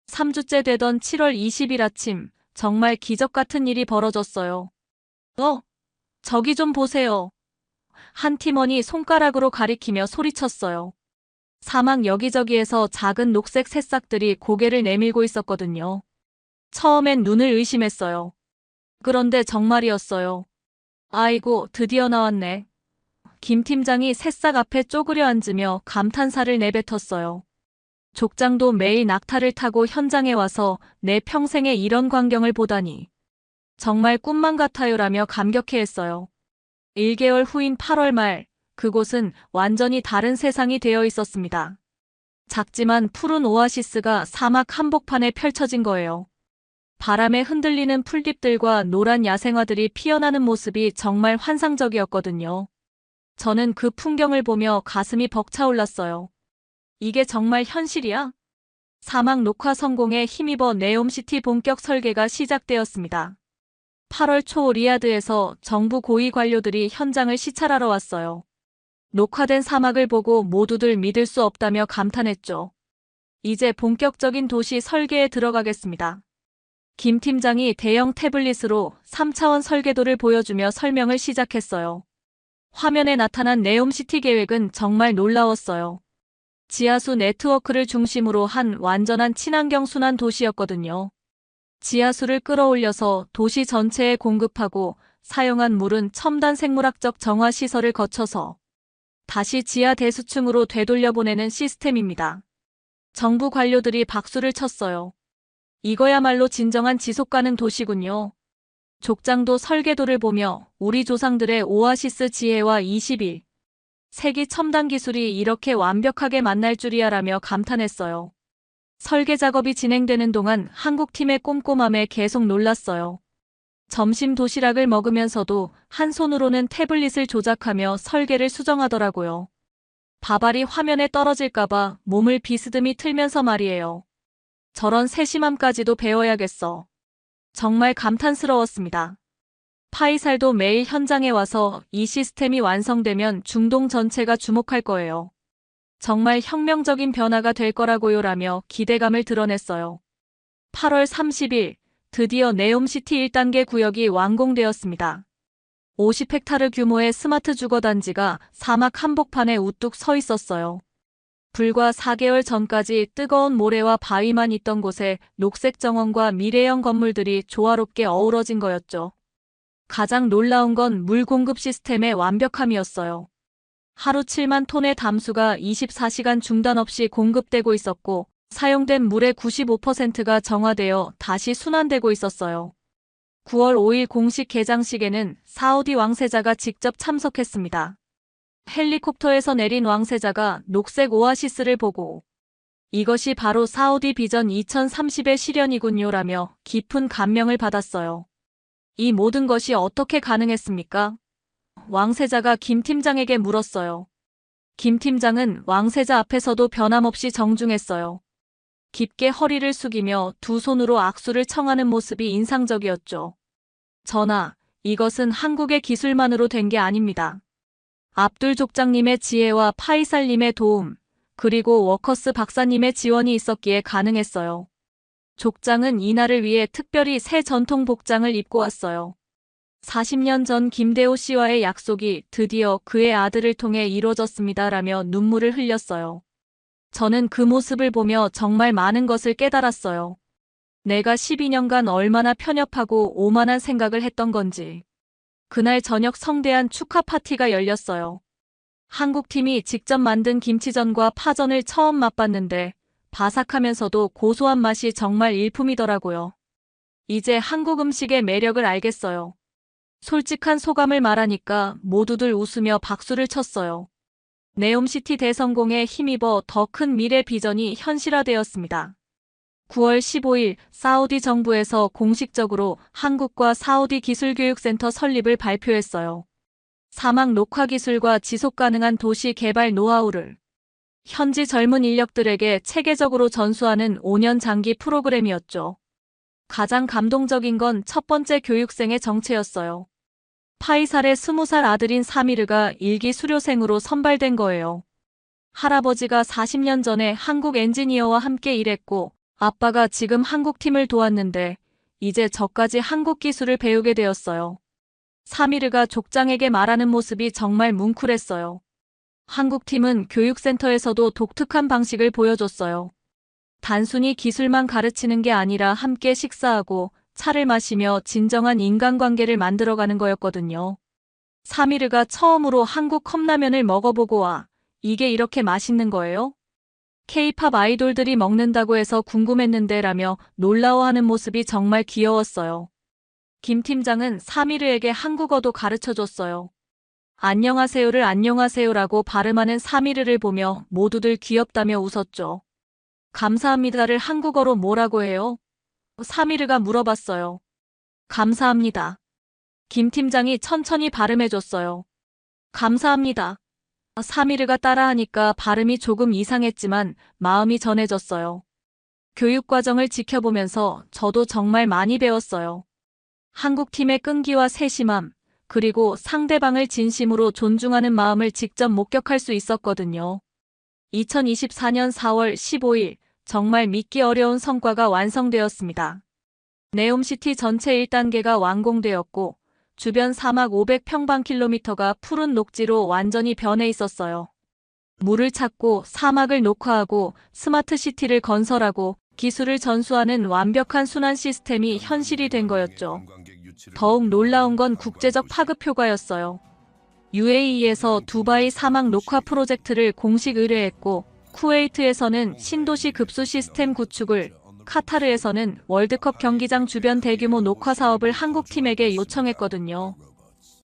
3주째 되던 7월 20일 아침, 정말 기적 같은 일이 벌어졌어요. 저기 좀 보세요. 한 팀원이 손가락으로 가리키며 소리쳤어요. 사막 여기저기에서 작은 녹색 새싹들이 고개를 내밀고 있었거든요. 처음엔 눈을 의심했어요. 그런데 정말이었어요. 아이고, 드디어 나왔네. 김 팀장이 새싹 앞에 쪼그려 앉으며 감탄사를 내뱉었어요. 족장도 매일 낙타를 타고 현장에 와서 내 평생에 이런 광경을 보다니. 정말 꿈만 같아요라며 감격해했어요. 1개월 후인 8월 말, 그곳은 완전히 다른 세상이 되어 있었습니다. 작지만 푸른 오아시스가 사막 한복판에 펼쳐진 거예요. 바람에 흔들리는 풀잎들과 노란 야생화들이 피어나는 모습이 정말 환상적이었거든요. 저는 그 풍경을 보며 가슴이 벅차올랐어요. 이게 정말 현실이야? 사막 녹화 성공에 힘입어 네옴시티 본격 설계가 시작되었습니다. 8월 초 리야드에서 정부 고위 관료들이 현장을 시찰하러 왔어요. 녹화된 사막을 보고 모두들 믿을 수 없다며 감탄했죠. 이제 본격적인 도시 설계에 들어가겠습니다. 김 팀장이 대형 태블릿으로 3차원 설계도를 보여주며 설명을 시작했어요. 화면에 나타난 네옴시티 계획은 정말 놀라웠어요. 지하수 네트워크를 중심으로 한 완전한 친환경 순환 도시였거든요. 지하수를 끌어올려서 도시 전체에 공급하고 사용한 물은 첨단 생물학적 정화 시설을 거쳐서 다시 지하 대수층으로 되돌려보내는 시스템입니다. 정부 관료들이 박수를 쳤어요. 이거야말로 진정한 지속가능 도시군요. 족장도 설계도를 보며 우리 조상들의 오아시스 지혜와 21 세기 첨단 기술이 이렇게 완벽하게 만날 줄이야라며 감탄했어요. 설계 작업이 진행되는 동안 한국팀의 꼼꼼함에 계속 놀랐어요. 점심 도시락을 먹으면서도 한 손으로는 태블릿을 조작하며 설계를 수정하더라고요. 밥알이 화면에 떨어질까봐 몸을 비스듬히 틀면서 말이에요. 저런 세심함까지도 배워야겠어. 정말 감탄스러웠습니다. 파이살도 매일 현장에 와서 이 시스템이 완성되면 중동 전체가 주목할 거예요. 정말 혁명적인 변화가 될 거라고요라며 기대감을 드러냈어요. 8월 30일 드디어 네옴시티 1단계 구역이 완공되었습니다. 50헥타르 규모의 스마트 주거단지가 사막 한복판에 우뚝 서 있었어요. 불과 4개월 전까지 뜨거운 모래와 바위만 있던 곳에 녹색 정원과 미래형 건물들이 조화롭게 어우러진 거였죠. 가장 놀라운 건 물 공급 시스템의 완벽함이었어요. 하루 7만 톤의 담수가 24시간 중단 없이 공급되고 있었고 사용된 물의 95%가 정화되어 다시 순환되고 있었어요. 9월 5일 공식 개장식에는 사우디 왕세자가 직접 참석했습니다. 헬리콥터에서 내린 왕세자가 녹색 오아시스를 보고 이것이 바로 사우디 비전 2030의 실현이군요라며 깊은 감명을 받았어요. 이 모든 것이 어떻게 가능했습니까? 왕세자가 김 팀장에게 물었어요. 김 팀장은 왕세자 앞에서도 변함없이 정중했어요. 깊게 허리를 숙이며 두 손으로 악수를 청하는 모습이 인상적이었죠. 전하, 이것은 한국의 기술만으로 된 게 아닙니다. 압둘 족장님의 지혜와 파이살님의 도움, 그리고 워커스 박사님의 지원이 있었기에 가능했어요. 족장은 이날을 위해 특별히 새 전통 복장을 입고 왔어요. 40년 전 김대호 씨와의 약속이 드디어 그의 아들을 통해 이루어졌습니다라며 눈물을 흘렸어요. 저는 그 모습을 보며 정말 많은 것을 깨달았어요. 내가 12년간 얼마나 편협하고 오만한 생각을 했던 건지. 그날 저녁 성대한 축하 파티가 열렸어요. 한국팀이 직접 만든 김치전과 파전을 처음 맛봤는데 바삭하면서도 고소한 맛이 정말 일품이더라고요. 이제 한국 음식의 매력을 알겠어요. 솔직한 소감을 말하니까 모두들 웃으며 박수를 쳤어요. 네옴시티 대성공에 힘입어 더 큰 미래 비전이 현실화되었습니다. 9월 15일 사우디 정부에서 공식적으로 한국과 사우디 기술교육센터 설립을 발표했어요. 사막 녹화 기술과 지속가능한 도시 개발 노하우를 현지 젊은 인력들에게 체계적으로 전수하는 5년 장기 프로그램이었죠. 가장 감동적인 건 첫 번째 교육생의 정체였어요. 파이살의 20살 아들인 사미르가 일기 수료생으로 선발된 거예요. 할아버지가 40년 전에 한국 엔지니어와 함께 일했고 아빠가 지금 한국팀을 도왔는데 이제 저까지 한국 기술을 배우게 되었어요. 사미르가 족장에게 말하는 모습이 정말 뭉클했어요. 한국팀은 교육센터에서도 독특한 방식을 보여줬어요. 단순히 기술만 가르치는 게 아니라 함께 식사하고 차를 마시며 진정한 인간관계를 만들어가는 거였거든요. 사미르가 처음으로 한국 컵라면을 먹어보고 와, 이게 이렇게 맛있는 거예요? K-팝 아이돌들이 먹는다고 해서 궁금했는데 라며 놀라워하는 모습이 정말 귀여웠어요. 김 팀장은 사미르에게 한국어도 가르쳐줬어요. 안녕하세요를 안녕하세요라고 발음하는 사미르를 보며 모두들 귀엽다며 웃었죠. 감사합니다를 한국어로 뭐라고 해요? 사미르가 물어봤어요. 감사합니다. 김 팀장이 천천히 발음해줬어요. 감사합니다. 사미르가 따라하니까 발음이 조금 이상했지만 마음이 전해졌어요. 교육 과정을 지켜보면서 저도 정말 많이 배웠어요. 한국팀의 끈기와 세심함, 그리고 상대방을 진심으로 존중하는 마음을 직접 목격할 수 있었거든요. 2024년 4월 15일, 정말 믿기 어려운 성과가 완성되었습니다. 네옴시티 전체 1단계가 완공되었고, 주변 사막 500평방킬로미터가 푸른 녹지로 완전히 변해 있었어요. 물을 찾고 사막을 녹화하고 스마트 시티를 건설하고 기술을 전수하는 완벽한 순환 시스템이 현실이 된 거였죠. 더욱 놀라운 건 국제적 파급 효과였어요. UAE에서 두바이 사막 녹화 프로젝트를 공식 의뢰했고, 쿠웨이트에서는 신도시 급수 시스템 구축을, 카타르에서는 월드컵 경기장 주변 대규모 녹화 사업을 한국팀에게 요청했거든요.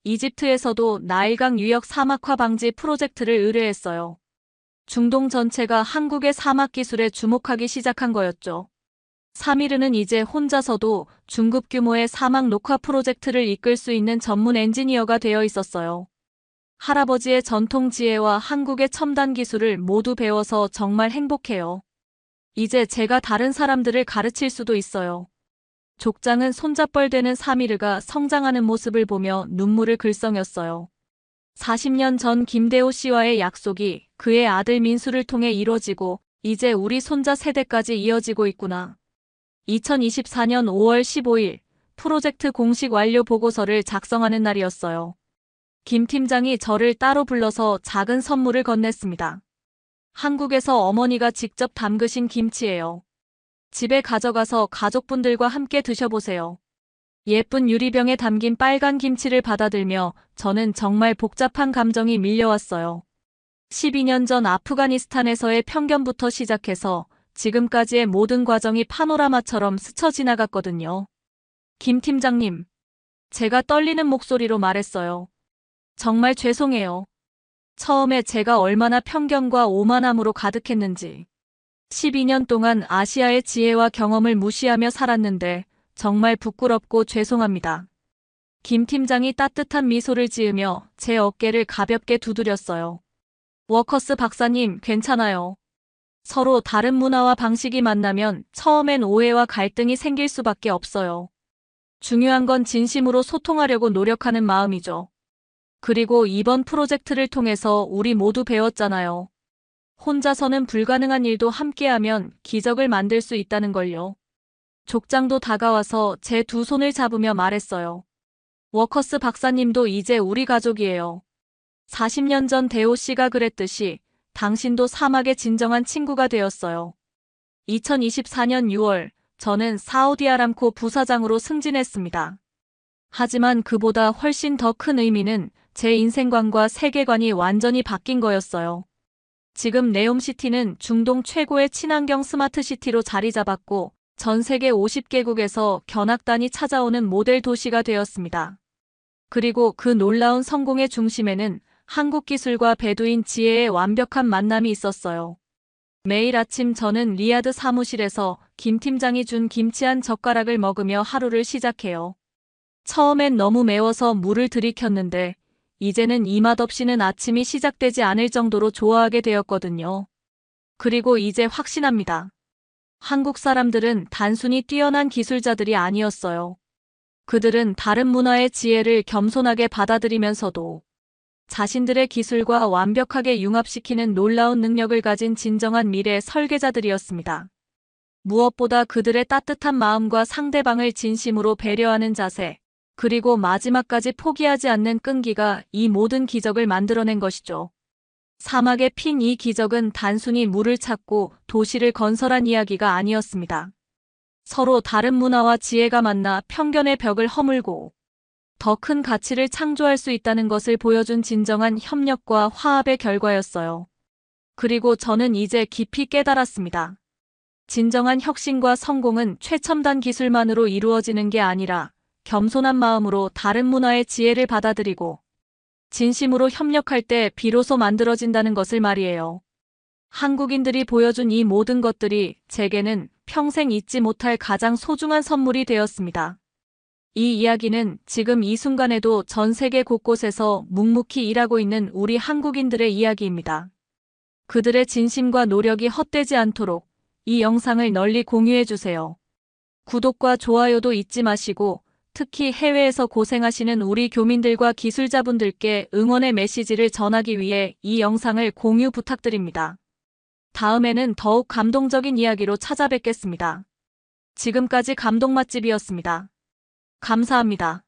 이집트에서도 나일강 유역 사막화 방지 프로젝트를 의뢰했어요. 중동 전체가 한국의 사막 기술에 주목하기 시작한 거였죠. 사미르는 이제 혼자서도 중급 규모의 사막 녹화 프로젝트를 이끌 수 있는 전문 엔지니어가 되어 있었어요. 할아버지의 전통 지혜와 한국의 첨단 기술을 모두 배워서 정말 행복해요. 이제 제가 다른 사람들을 가르칠 수도 있어요. 족장은 손잡벌되는 사미르가 성장하는 모습을 보며 눈물을 글썽였어요. 40년 전 김대호 씨와의 약속이 그의 아들 민수를 통해 이뤄지고 이제 우리 손자 세대까지 이어지고 있구나. 2024년 5월 15일 프로젝트 공식 완료 보고서를 작성하는 날이었어요. 김 팀장이 저를 따로 불러서 작은 선물을 건넸습니다. 한국에서 어머니가 직접 담그신 김치예요. 집에 가져가서 가족분들과 함께 드셔보세요. 예쁜 유리병에 담긴 빨간 김치를 받아들며 저는 정말 복잡한 감정이 밀려왔어요. 12년 전 아프가니스탄에서의 편견부터 시작해서 지금까지의 모든 과정이 파노라마처럼 스쳐 지나갔거든요. 김 팀장님, 제가 떨리는 목소리로 말했어요. 정말 죄송해요. 처음에 제가 얼마나 편견과 오만함으로 가득했는지. 12년 동안 아시아의 지혜와 경험을 무시하며 살았는데 정말 부끄럽고 죄송합니다. 김 팀장이 따뜻한 미소를 지으며 제 어깨를 가볍게 두드렸어요. 워커스 박사님, 괜찮아요. 서로 다른 문화와 방식이 만나면 처음엔 오해와 갈등이 생길 수밖에 없어요. 중요한 건 진심으로 소통하려고 노력하는 마음이죠. 그리고 이번 프로젝트를 통해서 우리 모두 배웠잖아요. 혼자서는 불가능한 일도 함께하면 기적을 만들 수 있다는 걸요. 족장도 다가와서 제 두 손을 잡으며 말했어요. 워커스 박사님도 이제 우리 가족이에요. 40년 전 대호 씨가 그랬듯이 당신도 사막의 진정한 친구가 되었어요. 2024년 6월, 저는 사우디아람코 부사장으로 승진했습니다. 하지만 그보다 훨씬 더 큰 의미는 제 인생관과 세계관이 완전히 바뀐 거였어요. 지금 네옴시티는 중동 최고의 친환경 스마트시티로 자리 잡았고 전 세계 50개국에서 견학단이 찾아오는 모델 도시가 되었습니다. 그리고 그 놀라운 성공의 중심에는 한국 기술과 베두인 지혜의 완벽한 만남이 있었어요. 매일 아침 저는 리야드 사무실에서 김 팀장이 준 김치 한 젓가락을 먹으며 하루를 시작해요. 처음엔 너무 매워서 물을 들이켰는데 이제는 이 맛 없이는 아침이 시작되지 않을 정도로 좋아하게 되었거든요. 그리고 이제 확신합니다. 한국 사람들은 단순히 뛰어난 기술자들이 아니었어요. 그들은 다른 문화의 지혜를 겸손하게 받아들이면서도 자신들의 기술과 완벽하게 융합시키는 놀라운 능력을 가진 진정한 미래 설계자들이었습니다. 무엇보다 그들의 따뜻한 마음과 상대방을 진심으로 배려하는 자세, 그리고 마지막까지 포기하지 않는 끈기가 이 모든 기적을 만들어낸 것이죠. 사막에 핀 이 기적은 단순히 물을 찾고 도시를 건설한 이야기가 아니었습니다. 서로 다른 문화와 지혜가 만나 편견의 벽을 허물고 더 큰 가치를 창조할 수 있다는 것을 보여준 진정한 협력과 화합의 결과였어요. 그리고 저는 이제 깊이 깨달았습니다. 진정한 혁신과 성공은 최첨단 기술만으로 이루어지는 게 아니라 겸손한 마음으로 다른 문화의 지혜를 받아들이고 진심으로 협력할 때 비로소 만들어진다는 것을 말이에요. 한국인들이 보여준 이 모든 것들이 제게는 평생 잊지 못할 가장 소중한 선물이 되었습니다. 이 이야기는 지금 이 순간에도 전 세계 곳곳에서 묵묵히 일하고 있는 우리 한국인들의 이야기입니다. 그들의 진심과 노력이 헛되지 않도록 이 영상을 널리 공유해주세요. 구독과 좋아요도 잊지 마시고 특히 해외에서 고생하시는 우리 교민들과 기술자분들께 응원의 메시지를 전하기 위해 이 영상을 공유 부탁드립니다. 다음에는 더욱 감동적인 이야기로 찾아뵙겠습니다. 지금까지 감동 맛집이었습니다. 감사합니다.